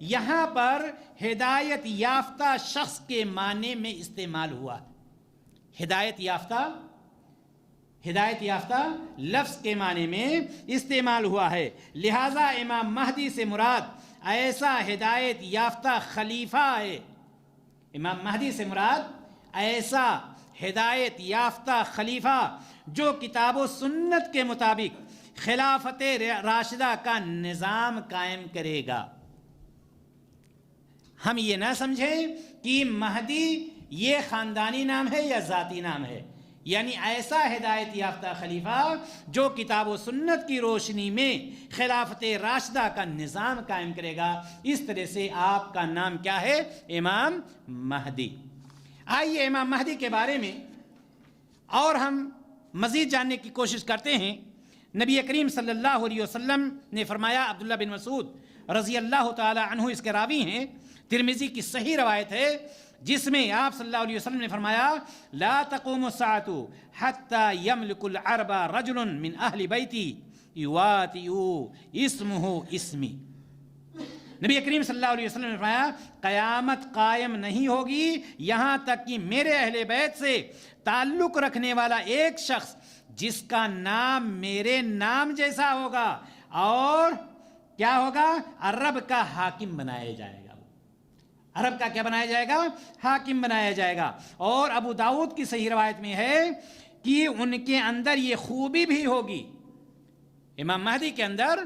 یہاں پر ہدایت یافتہ شخص کے معنی میں استعمال ہوا۔ ہدایت یافتہ، ہدایت یافتہ لفظ کے معنی میں استعمال ہوا ہے، لہذا امام مہدی سے مراد ایسا ہدایت یافتہ خلیفہ ہے۔ امام مہدی سے مراد ایسا ہدایت یافتہ خلیفہ جو کتاب و سنت کے مطابق خلافت راشدہ کا نظام قائم کرے گا۔ ہم یہ نہ سمجھیں کہ مہدی یہ خاندانی نام ہے یا ذاتی نام ہے، یعنی ایسا ہدایت یافتہ خلیفہ جو کتاب و سنت کی روشنی میں خلافت راشدہ کا نظام قائم کرے گا۔ اس طرح سے آپ کا نام کیا ہے؟ امام مہدی۔ آئیے امام مہدی کے بارے میں اور ہم مزید جاننے کی کوشش کرتے ہیں۔ نبی کریم صلی اللہ علیہ وسلم نے فرمایا، عبداللہ بن مسعود رضی اللہ تعالی عنہ اس کے راوی ہیں، ترمذی کی صحیح روایت ہے، جس میں آپ صلی اللہ علیہ وسلم نے فرمایا، لا تقوم الساعة حتى يملك العرب رجل من اہل بیتی یواطئ اسمہ اسمی۔ نبی کریم صلی اللہ علیہ وسلم نے فرمایا، قیامت قائم نہیں ہوگی یہاں تک کہ میرے اہل بیت سے تعلق رکھنے والا ایک شخص جس کا نام میرے نام جیسا ہوگا اور کیا ہوگا؟ عرب کا حاکم بنایا جائے گا۔ عرب کا کیا بنایا جائے گا؟ حاکم بنایا جائے گا۔ اور ابو داؤد کی صحیح روایت میں ہے کہ ان کے اندر یہ خوبی بھی ہوگی، امام مہدی کے اندر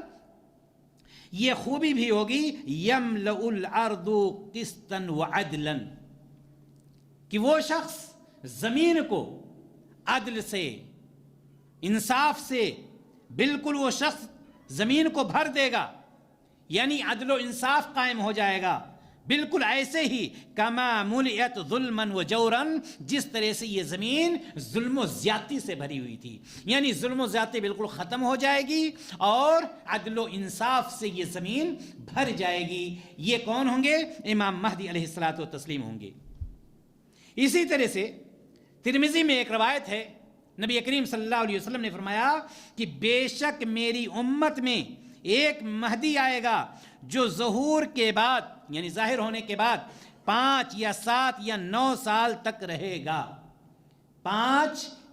یہ خوبی بھی ہوگی، یملأ الارض قسطا وعدلا، کہ وہ شخص زمین کو عدل سے، انصاف سے، بالکل وہ شخص زمین کو بھر دے گا، یعنی عدل و انصاف قائم ہو جائے گا، بالکل ایسے ہی کما ملئت ظلما و جورا، جس طرح سے یہ زمین ظلم و زیادتی سے بھری ہوئی تھی، یعنی ظلم و زیادتی بالکل ختم ہو جائے گی اور عدل و انصاف سے یہ زمین بھر جائے گی۔ یہ کون ہوں گے؟ امام مہدی علیہ الصلوۃ والتسلیم ہوں گے۔ اسی طرح سے ترمذی میں ایک روایت ہے، نبی کریم صلی اللہ علیہ وسلم نے فرمایا کہ بے شک میری امت میں ایک مہدی آئے گا جو ظہور کے بعد، یعنی ظاہر ہونے کے بعد 5 یا 7 یا 9 سال تک رہے گا۔ 5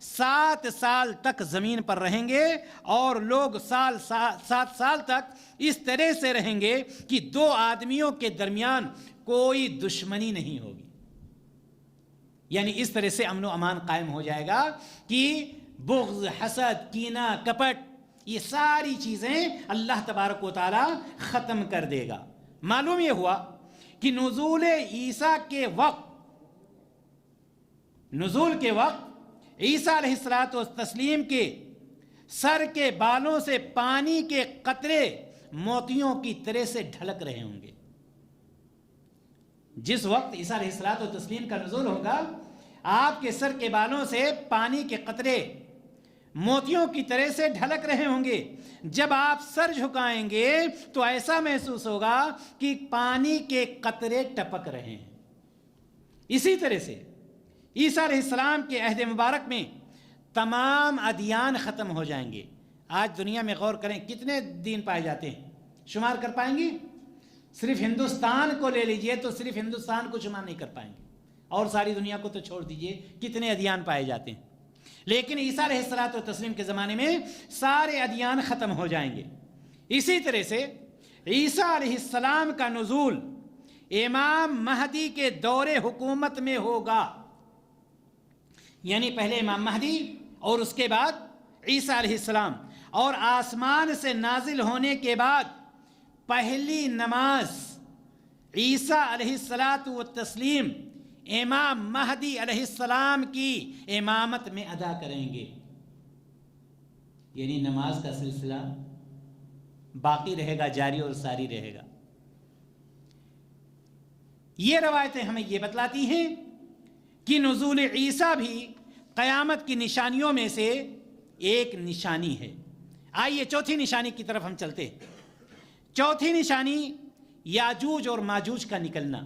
7 سال تک زمین پر رہیں گے اور لوگ 7 سال تک اس طرح سے رہیں گے کہ 2 آدمیوں کے درمیان کوئی دشمنی نہیں ہوگی. یعنی اس طرح سے امن و امان قائم ہو جائے گا کہ بغض، حسد، کینہ، کپٹ، یہ ساری چیزیں اللہ تبارک و تعالی ختم کر دے گا. معلوم یہ ہوا کہ نزول عیسیٰ کے وقت عیسیٰ علیہ الصلوۃ والتسلیم کے سر کے بالوں سے پانی کے قطرے موتیوں کی طرح سے ڈھلک رہے ہوں گے. جس وقت عیسیٰ علیہ الصلوۃ والتسلیم کا نزول ہوگا، آپ کے سر کے بالوں سے پانی کے قطرے موتیوں کی طرح سے ڈھلک رہے ہوں گے. جب آپ سر جھکائیں گے تو ایسا محسوس ہوگا کہ پانی کے قطرے ٹپک رہے ہیں. اسی طرح سے عیسیٰ علیہ السلام کے عہد مبارک میں تمام ادیان ختم ہو جائیں گے. آج دنیا میں غور کریں کتنے دین پائے جاتے ہیں، شمار کر پائیں گے؟ صرف ہندوستان کو لے لیجئے تو صرف ہندوستان کو شمار نہیں کر پائیں گے، اور ساری دنیا کو تو چھوڑ دیجئے کتنے ادیان پائے جاتے ہیں. لیکن عیسیٰ علیہ الصلوۃ والتسلیم کے زمانے میں سارے ادیان ختم ہو جائیں گے. اسی طرح سے عیسیٰ علیہ السلام کا نزول امام مہدی کے دور حکومت میں ہوگا. یعنی پہلے امام مہدی اور اس کے بعد عیسیٰ علیہ السلام، اور آسمان سے نازل ہونے کے بعد پہلی نماز عیسیٰ علیہ الصلوۃ والتسلیم امام مہدی علیہ السلام کی امامت میں ادا کریں گے. یعنی نماز کا سلسلہ باقی رہے گا، جاری اور ساری رہے گا. یہ روایتیں ہمیں یہ بتلاتی ہیں کہ نزول عیسیٰ بھی قیامت کی نشانیوں میں سے ایک نشانی ہے. آئیے چوتھی نشانی کی طرف ہم چلتے ہیں. چوتھی نشانی یاجوج اور ماجوج کا نکلنا.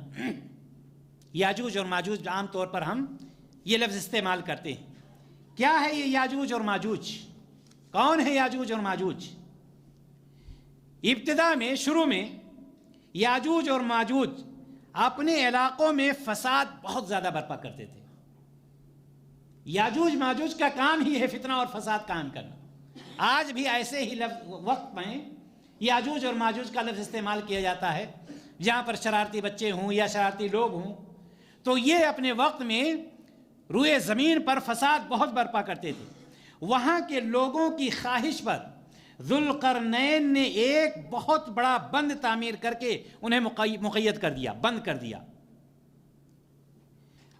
یاجوج اور ماجوج عام طور پر ہم یہ لفظ استعمال کرتے ہیں. کیا ہے یہ یاجوج اور ماجوج؟ کون ہے یاجوج اور ماجوج؟ ابتدا میں، شروع میں یاجوج اور ماجوج اپنے علاقوں میں فساد بہت زیادہ برپا کرتے تھے. یاجوج ماجوج کا کام ہی ہے فتنہ اور فساد قائم کرنا. آج بھی ایسے ہی وقت میں یاجوج اور ماجوج کا لفظ استعمال کیا جاتا ہے. جہاں پر شرارتی بچے ہوں یا شرارتی لوگ ہوں تو یہ اپنے وقت میں روئے زمین پر فساد بہت برپا کرتے تھے. وہاں کے لوگوں کی خواہش پر ذوالقرنین نے ایک بہت بڑا بند تعمیر کر کے انہیں مقید کر دیا، بند کر دیا.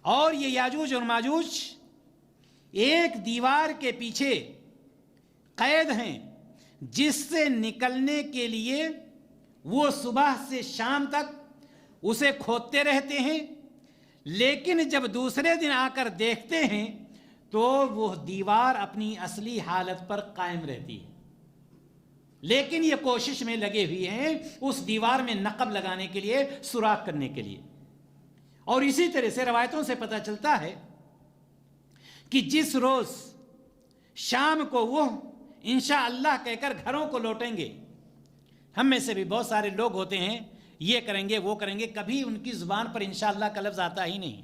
اور یہ یاجوج اور ماجوج ایک دیوار کے پیچھے قید ہیں، جس سے نکلنے کے لیے وہ صبح سے شام تک اسے کھودتے رہتے ہیں. لیکن جب دوسرے دن آ کر دیکھتے ہیں تو وہ دیوار اپنی اصلی حالت پر قائم رہتی ہے. لیکن یہ کوشش میں لگے ہوئے ہیں اس دیوار میں نقب لگانے کے لیے، سوراخ کرنے کے لیے. اور اسی طرح سے روایتوں سے پتہ چلتا ہے کہ جس روز شام کو وہ انشاءاللہ کہہ کر گھروں کو لوٹیں گے، ہم میں سے بھی بہت سارے لوگ ہوتے ہیں یہ کریں گے وہ کریں گے، کبھی ان کی زبان پر انشاءاللہ کا لفظ آتا ہی نہیں.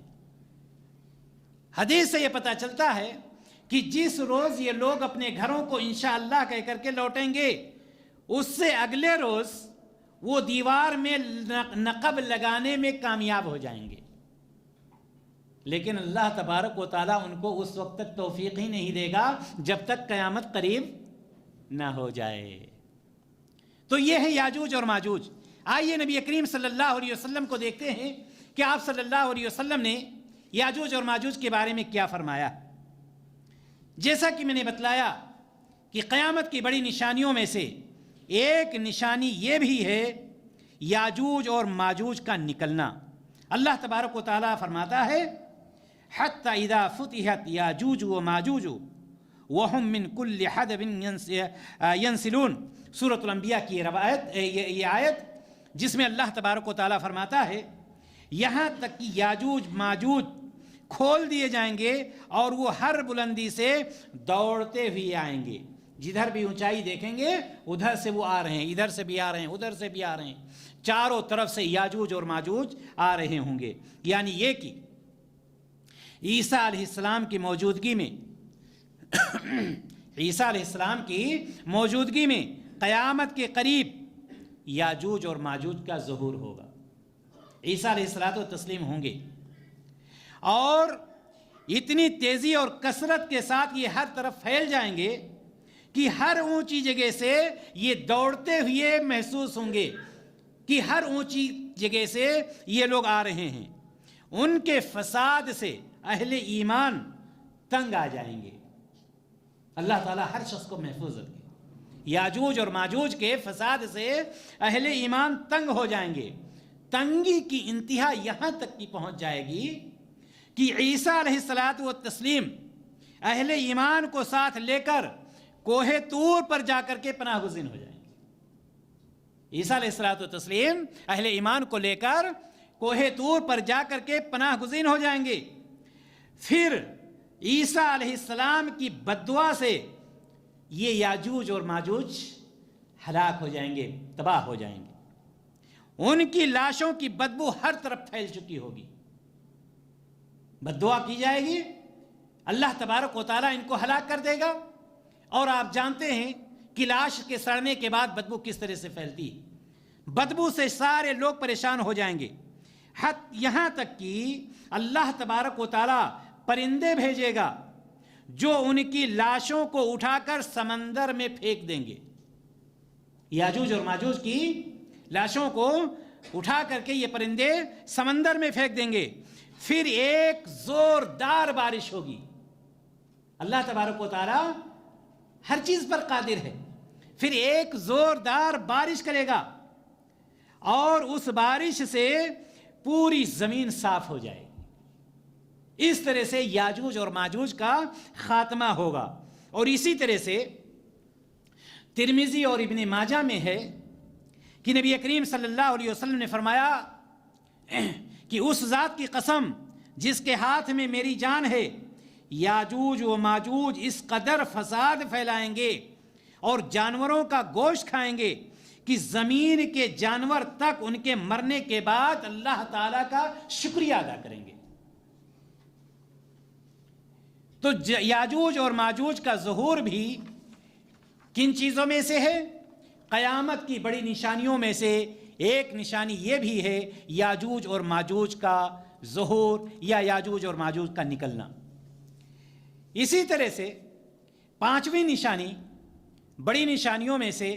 حدیث سے یہ پتہ چلتا ہے کہ جس روز یہ لوگ اپنے گھروں کو انشاءاللہ کہہ کر کے لوٹیں گے، اس سے اگلے روز وہ دیوار میں نقب لگانے میں کامیاب ہو جائیں گے. لیکن اللہ تبارک و تعالیٰ ان کو اس وقت تک توفیق ہی نہیں دے گا جب تک قیامت قریب نہ ہو جائے. تو یہ ہے یاجوج اور ماجوج. آئیے نبی کریم صلی اللہ علیہ وسلم کو دیکھتے ہیں کہ آپ صلی اللہ علیہ وسلم نے یاجوج اور ماجوج کے بارے میں کیا فرمایا. جیسا کہ میں نے بتلایا کہ قیامت کی بڑی نشانیوں میں سے ایک نشانی یہ بھی ہے یاجوج اور ماجوج کا نکلنا. اللہ تبارک و تعالیٰ فرماتا ہے حَتَّى إِذَا فُتِحَتْ يَاجُوجُ وَمَاجُوجُ وَهُمْ مِنْ كُلِّ حَدَبٍ يَنْسِلُونَ. سورۃ الانبیاء کی یہ آیت جس میں اللہ تبارک و تعالیٰ فرماتا ہے یہاں تک کہ یاجوج ماجوج کھول دیے جائیں گے اور وہ ہر بلندی سے دوڑتے ہوئے آئیں گے. جدھر بھی اونچائی دیکھیں گے ادھر سے وہ آ رہے ہیں، ادھر سے بھی آ رہے ہیں، ادھر سے بھی آ رہے ہیں. چاروں طرف سے یاجوج اور ماجوج آ رہے ہوں گے. یعنی یہ کہ عیسیٰ علیہ السلام کی موجودگی میں عیسیٰ علیہ السلام کی موجودگی میں قیامت کے قریب یاجوج اور ماجوج کا ظہور ہوگا. عیسیٰ علیہ الصلوۃ والتسلیم ہوں گے اور اتنی تیزی اور کثرت کے ساتھ یہ ہر طرف پھیل جائیں گے کہ ہر اونچی جگہ سے یہ دوڑتے ہوئے محسوس ہوں گے کہ ہر اونچی جگہ سے یہ لوگ آ رہے ہیں. ان کے فساد سے اہل ایمان تنگ آ جائیں گے. اللہ تعالیٰ ہر شخص کو محفوظ رکھے. یاجوج اور ماجوج کے فساد سے اہل ایمان تنگ ہو جائیں گے. تنگی کی انتہا یہاں تک کی پہنچ جائے گی کہ عیسیٰ علیہ الصلوۃ والتسلیم اہل ایمان کو ساتھ لے کر کوہ طور پر جا کر کے پناہ گزین ہو جائیں گے. عیسیٰ علیہ الصلوۃ والتسلیم اہل ایمان کو لے کر کوہ طور پر جا کر کے پناہ گزین ہو جائیں گے. پھر عیسیٰ علیہ السلام کی بددعا سے یہ یاجوج اور ماجوج ہلاک ہو جائیں گے, تباہ ہو جائیں گے. ان کی لاشوں کی بدبو ہر طرف پھیل چکی ہوگی. بددعا کی جائے گی, اللہ تبارک و تعالیٰ ان کو ہلاک کر دے گا. اور آپ جانتے ہیں کہ لاش کے سڑنے کے بعد بدبو کس طرح سے پھیلتی ہے. بدبو سے سارے لوگ پریشان ہو جائیں گے, یہاں تک کہ اللہ تبارک و تعالیٰ پرندے بھیجے گا جو ان کی لاشوں کو اٹھا کر سمندر میں پھینک دیں گے. یاجوج اور ماجوج کی لاشوں کو اٹھا کر کے یہ پرندے سمندر میں پھینک دیں گے. پھر ایک زوردار بارش ہوگی. اللہ تبارک و تعالیٰ ہر چیز پر قادر ہے. پھر ایک زوردار بارش کرے گا اور اس بارش سے پوری زمین صاف ہو جائے گی. اس طرح سے یاجوج اور ماجوج کا خاتمہ ہوگا. اور اسی طرح سے ترمذی اور ابن ماجہ میں ہے کہ نبی کریم صلی اللہ علیہ وسلم نے فرمایا کہ اس ذات کی قسم جس کے ہاتھ میں میری جان ہے, یاجوج و ماجوج اس قدر فساد پھیلائیں گے اور جانوروں کا گوشت کھائیں گے کہ زمین کے جانور تک ان کے مرنے کے بعد اللہ تعالیٰ کا شکریہ ادا کریں گے. تو یاجوج اور ماجوج کا ظہور بھی کن چیزوں میں سے ہے؟ قیامت کی بڑی نشانیوں میں سے ایک نشانی یہ بھی ہے یاجوج اور ماجوج کا ظہور یا یاجوج اور ماجوج کا نکلنا. اسی طرح سے پانچویں نشانی بڑی نشانیوں میں سے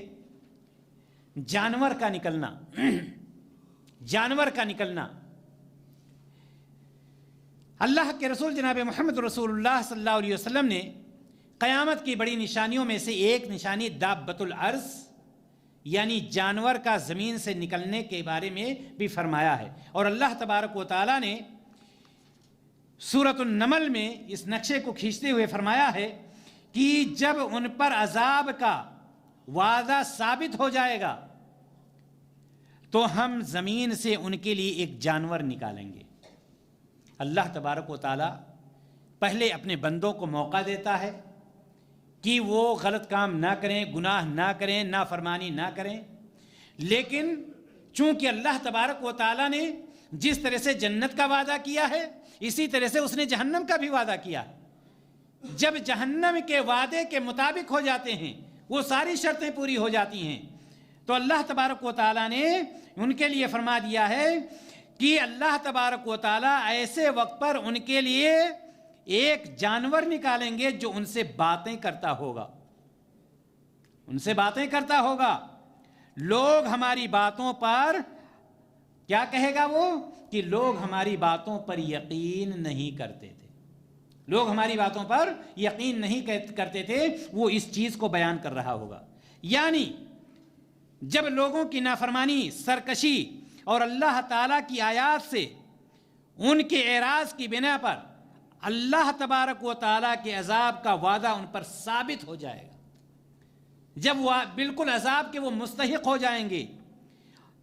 جانور کا نکلنا. جانور کا نکلنا. اللہ کے رسول جناب محمد رسول اللہ صلی اللہ علیہ وسلم نے قیامت کی بڑی نشانیوں میں سے ایک نشانی دابۃ الارض یعنی جانور کا زمین سے نکلنے کے بارے میں بھی فرمایا ہے. اور اللہ تبارک و تعالیٰ نے سورۃ النمل میں اس نقشے کو کھینچتے ہوئے فرمایا ہے کہ جب ان پر عذاب کا وعدہ ثابت ہو جائے گا تو ہم زمین سے ان کے لیے ایک جانور نکالیں گے. اللہ تبارک و تعالیٰ پہلے اپنے بندوں کو موقع دیتا ہے کہ وہ غلط کام نہ کریں, گناہ نہ کریں, نافرمانی نہ کریں. لیکن چونکہ اللہ تبارک و تعالیٰ نے جس طرح سے جنت کا وعدہ کیا ہے اسی طرح سے اس نے جہنم کا بھی وعدہ کیا ہے. جب جہنم کے وعدے کے مطابق ہو جاتے ہیں, وہ ساری شرطیں پوری ہو جاتی ہیں, تو اللہ تبارک و تعالیٰ نے ان کے لیے فرما دیا ہے کہ اللہ تبارک و تعالیٰ ایسے وقت پر ان کے لیے ایک جانور نکالیں گے جو ان سے باتیں کرتا ہوگا. ان سے باتیں کرتا ہوگا. لوگ ہماری باتوں پر کیا کہے گا وہ کہ لوگ ہماری باتوں پر یقین نہیں کرتے تھے. لوگ ہماری باتوں پر یقین نہیں کرتے تھے. وہ اس چیز کو بیان کر رہا ہوگا. یعنی جب لوگوں کی نافرمانی, سرکشی اور اللہ تعالیٰ کی آیات سے ان کے اعراض کی بنا پر اللہ تبارک و تعالیٰ کے عذاب کا وعدہ ان پر ثابت ہو جائے گا, جب وہ بالکل عذاب کے وہ مستحق ہو جائیں گے,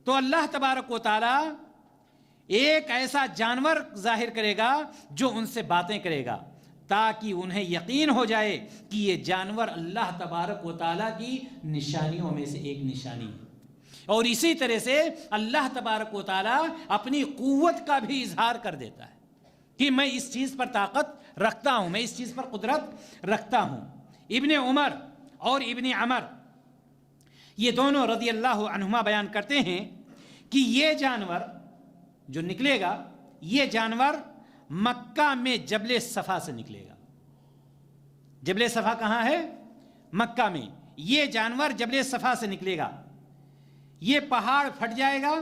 تو اللہ تبارک و تعالیٰ ایک ایسا جانور ظاہر کرے گا جو ان سے باتیں کرے گا تاکہ انہیں یقین ہو جائے کہ یہ جانور اللہ تبارک و تعالیٰ کی نشانیوں میں سے ایک نشانی ہے. اور اسی طرح سے اللہ تبارک و تعالیٰ اپنی قوت کا بھی اظہار کر دیتا ہے کہ میں اس چیز پر طاقت رکھتا ہوں، میں اس چیز پر قدرت رکھتا ہوں۔ ابن عمر اور ابن عمر یہ دونوں رضی اللہ عنہما بیان کرتے ہیں کہ یہ جانور جو نکلے گا، یہ جانور مکہ میں جبل صفا سے نکلے گا۔ جبل صفا کہاں ہے؟ مکہ میں۔ یہ جانور جبل صفا سے نکلے گا، یہ پہاڑ پھٹ جائے گا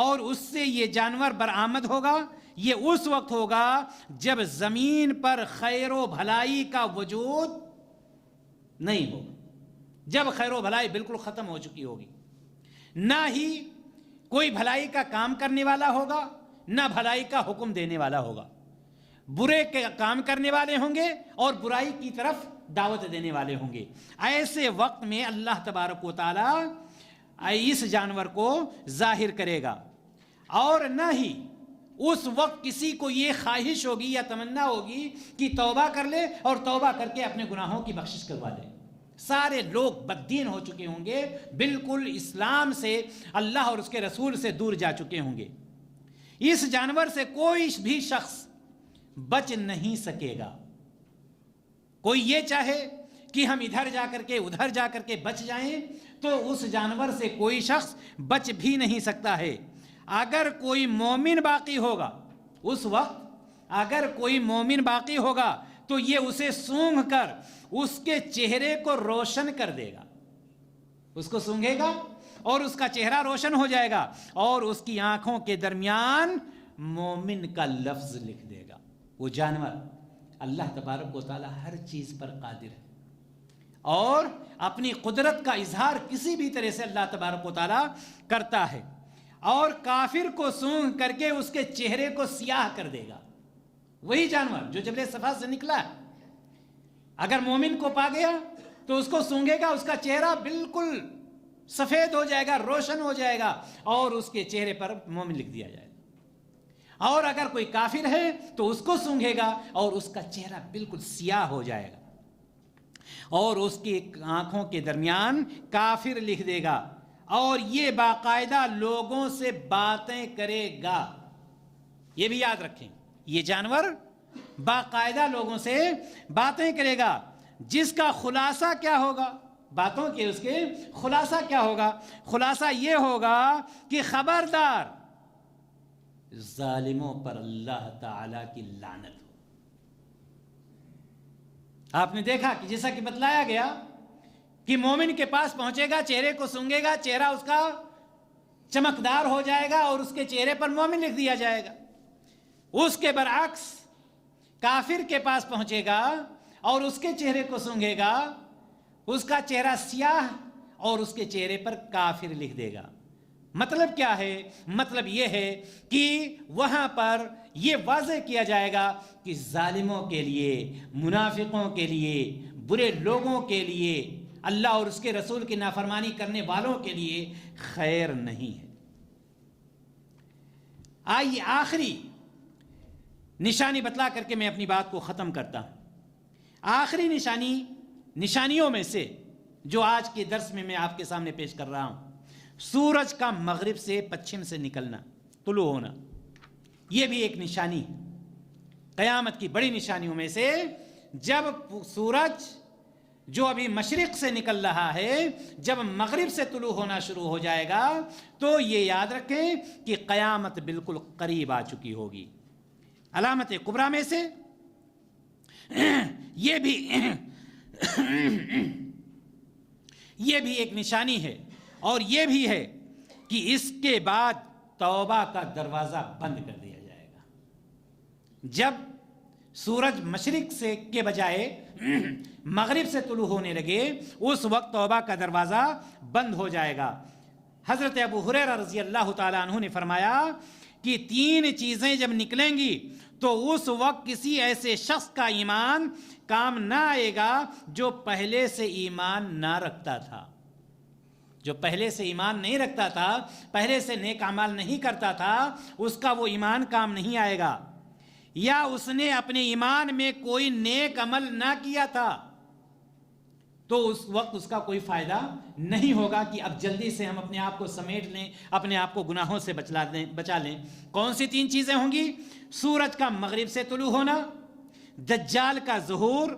اور اس سے یہ جانور برآمد ہوگا۔ یہ اس وقت ہوگا جب زمین پر خیر و بھلائی کا وجود نہیں ہوگا، جب خیر و بھلائی بالکل ختم ہو چکی ہوگی، نہ ہی کوئی بھلائی کا کام کرنے والا ہوگا، نہ بھلائی کا حکم دینے والا ہوگا۔ برے کے کام کرنے والے ہوں گے اور برائی کی طرف دعوت دینے والے ہوں گے۔ ایسے وقت میں اللہ تبارک و تعالی اس جانور کو ظاہر کرے گا، اور نہ ہی اس وقت کسی کو یہ خواہش ہوگی یا تمنا ہوگی کہ توبہ کر لے اور توبہ کر کے اپنے گناہوں کی بخشش کروا لے۔ سارے لوگ بددین ہو چکے ہوں گے، بالکل اسلام سے، اللہ اور اس کے رسول سے دور جا چکے ہوں گے۔ اس جانور سے کوئی بھی شخص بچ نہیں سکے گا۔ کوئی یہ چاہے کہ ہم ادھر جا کر کے ادھر جا کر کے بچ جائیں تو اس جانور سے کوئی شخص بچ بھی نہیں سکتا ہے۔ اگر کوئی مومن باقی ہوگا، اس وقت اگر کوئی مومن باقی ہوگا تو یہ اسے سونگھ کر اس کے چہرے کو روشن کر دے گا۔ اس کو سونگھے گا اور اس کا چہرہ روشن ہو جائے گا، اور اس کی آنکھوں کے درمیان مومن کا لفظ لکھ دے گا۔ وہ جانور، اللہ تبارک و تعالی ہر چیز پر قادر ہے، اور اپنی قدرت کا اظہار کسی بھی طرح سے اللہ تبارک و تعالی کرتا ہے، اور کافر کو سونگھ کر کے اس کے چہرے کو سیاہ کر دے گا۔ وہی جانور جو جبل صفا سے نکلا ہے، اگر مومن کو پا گیا تو اس کو سونگھے گا، اس کا چہرہ بالکل سفید ہو جائے گا، روشن ہو جائے گا، اور اس کے چہرے پر مومن لکھ دیا جائے گا۔ اور اگر کوئی کافر ہے تو اس کو سونگھے گا اور اس کا چہرہ بالکل سیاہ ہو جائے گا، اور اس کی آنکھوں کے درمیان کافر لکھ دے گا، اور یہ باقاعدہ لوگوں سے باتیں کرے گا۔ یہ بھی یاد رکھیں، یہ جانور باقاعدہ لوگوں سے باتیں کرے گا، جس کا خلاصہ کیا ہوگا؟ باتوں کے اس کے خلاصہ کیا ہوگا؟ خلاصہ یہ ہوگا کہ خبردار، ظالموں پر اللہ تعالی کی لعنت ہو۔ آپ نے دیکھا کہ جیسا کہ بتلایا گیا کہ مومن کے پاس پہنچے گا، چہرے کو سونگھے گا، چہرہ اس کا چمکدار ہو جائے گا اور اس کے چہرے پر مومن لکھ دیا جائے گا۔ اس کے برعکس کافر کے پاس پہنچے گا اور اس کے چہرے کو سونگھے گا، اس کا چہرہ سیاہ اور اس کے چہرے پر کافر لکھ دے گا۔ مطلب کیا ہے؟ مطلب یہ ہے کہ وہاں پر یہ واضح کیا جائے گا کہ ظالموں کے لیے، منافقوں کے لیے، برے لوگوں کے لیے، اللہ اور اس کے رسول کی نافرمانی کرنے والوں کے لیے خیر نہیں ہے۔ آئیے آخری نشانی بتلا کر کے میں اپنی بات کو ختم کرتا ہوں۔ آخری نشانیوں میں سے جو آج کے درس میں آپ کے سامنے پیش کر رہا ہوں، سورج کا مغرب سے پچھم سے نکلنا، طلوع ہونا، یہ بھی ایک نشانی ہے۔ قیامت کی بڑی نشانیوں میں سے جب سورج جو ابھی مشرق سے نکل رہا ہے، جب مغرب سے طلوع ہونا شروع ہو جائے گا تو یہ یاد رکھیں کہ قیامت بالکل قریب آ چکی ہوگی۔ علامت کبریٰ میں سے یہ بھی ایک نشانی ہے، اور یہ بھی ہے کہ اس کے بعد توبہ کا دروازہ بند کر دیا جائے گا۔ جب سورج مشرق سے کے بجائے مغرب سے طلوع ہونے لگے، اس وقت توبہ کا دروازہ بند ہو جائے گا۔ حضرت ابو ہریرہ رضی اللہ تعالیٰ عنہ نے فرمایا کہ 3 چیزیں جب نکلیں گی تو اس وقت کسی ایسے شخص کا ایمان کام نہ آئے گا جو پہلے سے ایمان نہ رکھتا تھا، جو پہلے سے ایمان نہیں رکھتا تھا، پہلے سے نیک اعمال نہیں کرتا تھا، اس کا وہ ایمان کام نہیں آئے گا، یا اس نے اپنے ایمان میں کوئی نیک عمل نہ کیا تھا، تو اس وقت اس کا کوئی فائدہ نہیں ہوگا کہ اب جلدی سے ہم اپنے آپ کو سمیٹ لیں، اپنے آپ کو گناہوں سے بچا لیں۔ کون سی 3 چیزیں ہوں گی؟ سورج کا مغرب سے طلوع ہونا، دجال کا ظہور،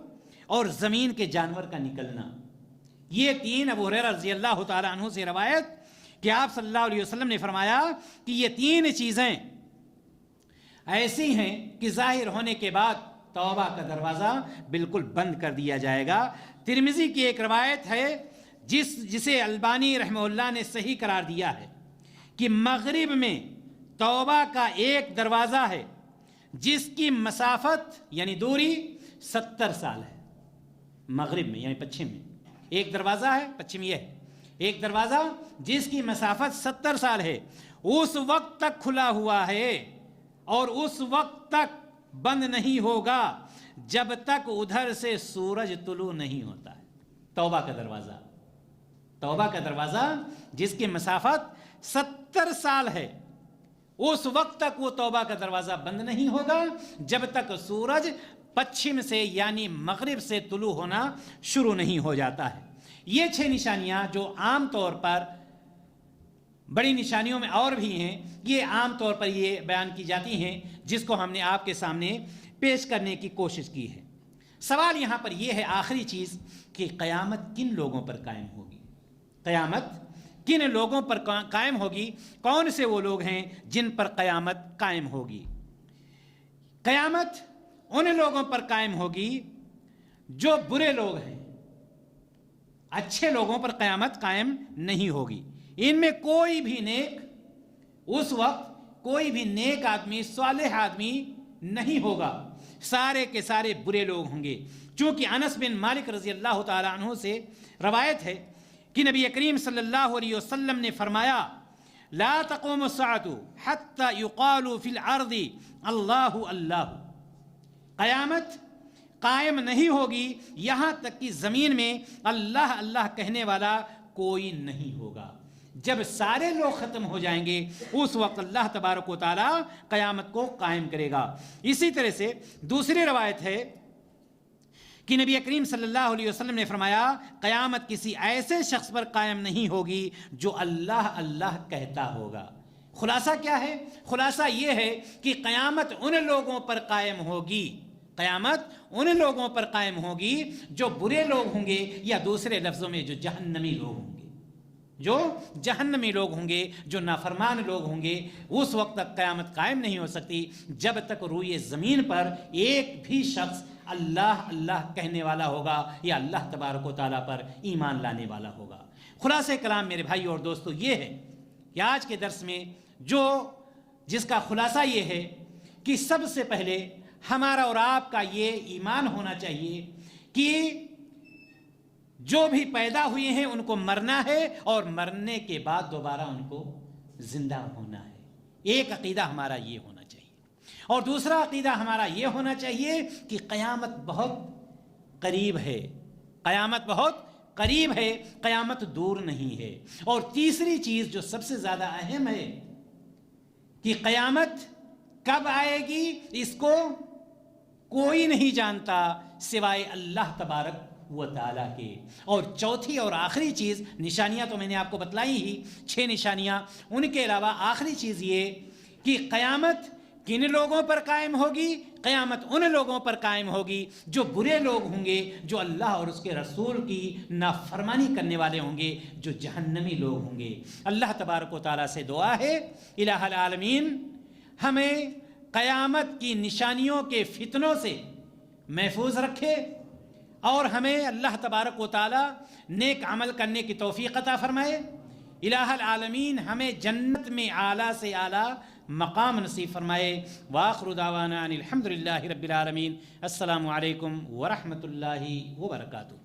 اور زمین کے جانور کا نکلنا۔ یہ 3 ابو ہریرہ رضی اللہ تعالیٰ عنہ سے روایت کہ آپ صلی اللہ علیہ وسلم نے فرمایا کہ یہ 3 چیزیں ایسی ہیں کہ ظاہر ہونے کے بعد توبہ کا دروازہ بالکل بند کر دیا جائے گا۔ ترمذی کی ایک روایت ہے جسے البانی رحمہ اللہ نے صحیح قرار دیا ہے کہ مغرب میں توبہ کا ایک دروازہ ہے جس کی مسافت یعنی دوری 70 سال ہے۔ مغرب میں یعنی پچھم میں ایک دروازہ ہے، پچھم یہ ہے ایک دروازہ جس کی مسافت 70 سال ہے، اس وقت تک کھلا ہوا ہے اور اس وقت تک بند نہیں ہوگا جب تک ادھر سے سورج طلوع نہیں ہوتا ہے۔ توبہ کا دروازہ، توبہ کا دروازہ جس کی مسافت 70 سال ہے، اس وقت تک وہ توبہ کا دروازہ بند نہیں ہوگا جب تک سورج پچھم سے یعنی مغرب سے طلوع ہونا شروع نہیں ہو جاتا ہے۔ یہ 6 نشانیاں جو عام طور پر بڑی نشانیوں میں اور بھی ہیں، یہ عام طور پر یہ بیان کی جاتی ہیں جس کو ہم نے آپ کے سامنے پیش کرنے کی کوشش کی ہے۔ سوال یہاں پر یہ ہے آخری چیز کہ قیامت کن لوگوں پر قائم ہوگی؟ قیامت کن لوگوں پر قائم ہوگی؟ کون سے وہ لوگ ہیں جن پر قیامت قائم ہوگی؟ قیامت ان لوگوں پر قائم ہوگی جو برے لوگ ہیں، اچھے لوگوں پر قیامت قائم نہیں ہوگی۔ ان میں کوئی بھی نیک، اس وقت کوئی بھی نیک آدمی، صالح آدمی نہیں ہوگا، سارے کے سارے برے لوگ ہوں گے۔ چونکہ انس بن مالک رضی اللہ تعالیٰ عنہ سے روایت ہے کہ نبی کریم صلی اللہ علیہ وسلم نے فرمایا لا تقوم الساعة حتى يقال في الارض اللہ اللہ، قیامت قائم نہیں ہوگی یہاں تک کہ زمین میں اللہ اللہ کہنے والا کوئی نہیں ہوگا۔ جب سارے لوگ ختم ہو جائیں گے اس وقت اللہ تبارک و تعالی قیامت کو قائم کرے گا۔ اسی طرح سے دوسری روایت ہے کہ نبی کریم صلی اللہ علیہ وسلم نے فرمایا قیامت کسی ایسے شخص پر قائم نہیں ہوگی جو اللہ اللہ کہتا ہوگا۔ خلاصہ کیا ہے؟ خلاصہ یہ ہے کہ قیامت ان لوگوں پر قائم ہوگی، قیامت ان لوگوں پر قائم ہوگی جو برے لوگ ہوں گے، یا دوسرے لفظوں میں جو جہنمی لوگ ہوں گے، جو جہنمی لوگ ہوں گے، جو نافرمان لوگ ہوں گے۔ اس وقت تک قیامت قائم نہیں ہو سکتی جب تک روئے زمین پر ایک بھی شخص اللہ اللہ کہنے والا ہوگا یا اللہ تبارک و تعالیٰ پر ایمان لانے والا ہوگا۔ خلاصہ کلام میرے بھائی اور دوستو یہ ہے کہ آج کے درس میں جس کا خلاصہ یہ ہے کہ سب سے پہلے ہمارا اور آپ کا یہ ایمان ہونا چاہیے کہ جو بھی پیدا ہوئے ہیں ان کو مرنا ہے اور مرنے کے بعد دوبارہ ان کو زندہ ہونا ہے۔ ایک عقیدہ ہمارا یہ ہونا چاہیے، اور دوسرا عقیدہ ہمارا یہ ہونا چاہیے کہ قیامت بہت قریب ہے، قیامت بہت قریب ہے، قیامت دور نہیں ہے۔ اور تیسری چیز جو سب سے زیادہ اہم ہے کہ قیامت کب آئے گی اس کو کوئی نہیں جانتا سوائے اللہ تبارک و تعالیٰ کے۔ اور چوتھی اور آخری چیز، نشانیاں تو میں نے آپ کو بتلائی ہی 6 نشانیاں، ان کے علاوہ آخری چیز یہ کہ قیامت کن لوگوں پر قائم ہوگی؟ قیامت ان لوگوں پر قائم ہوگی جو برے لوگ ہوں گے، جو اللہ اور اس کے رسول کی نافرمانی کرنے والے ہوں گے، جو جہنمی لوگ ہوں گے۔ اللہ تبارک و تعالیٰ سے دعا ہے الہ العالمین ہمیں قیامت کی نشانیوں کے فتنوں سے محفوظ رکھے، اور ہمیں اللہ تبارک و تعالیٰ نیک عمل کرنے کی توفیق عطا فرمائے۔ الہ العالمین ہمیں جنت میں اعلیٰ سے اعلیٰ مقام نصیب فرمائے۔ وآخر دعوانا ان الحمد للہ رب العالمین۔ السلام علیکم ورحمۃ اللہ وبرکاتہ۔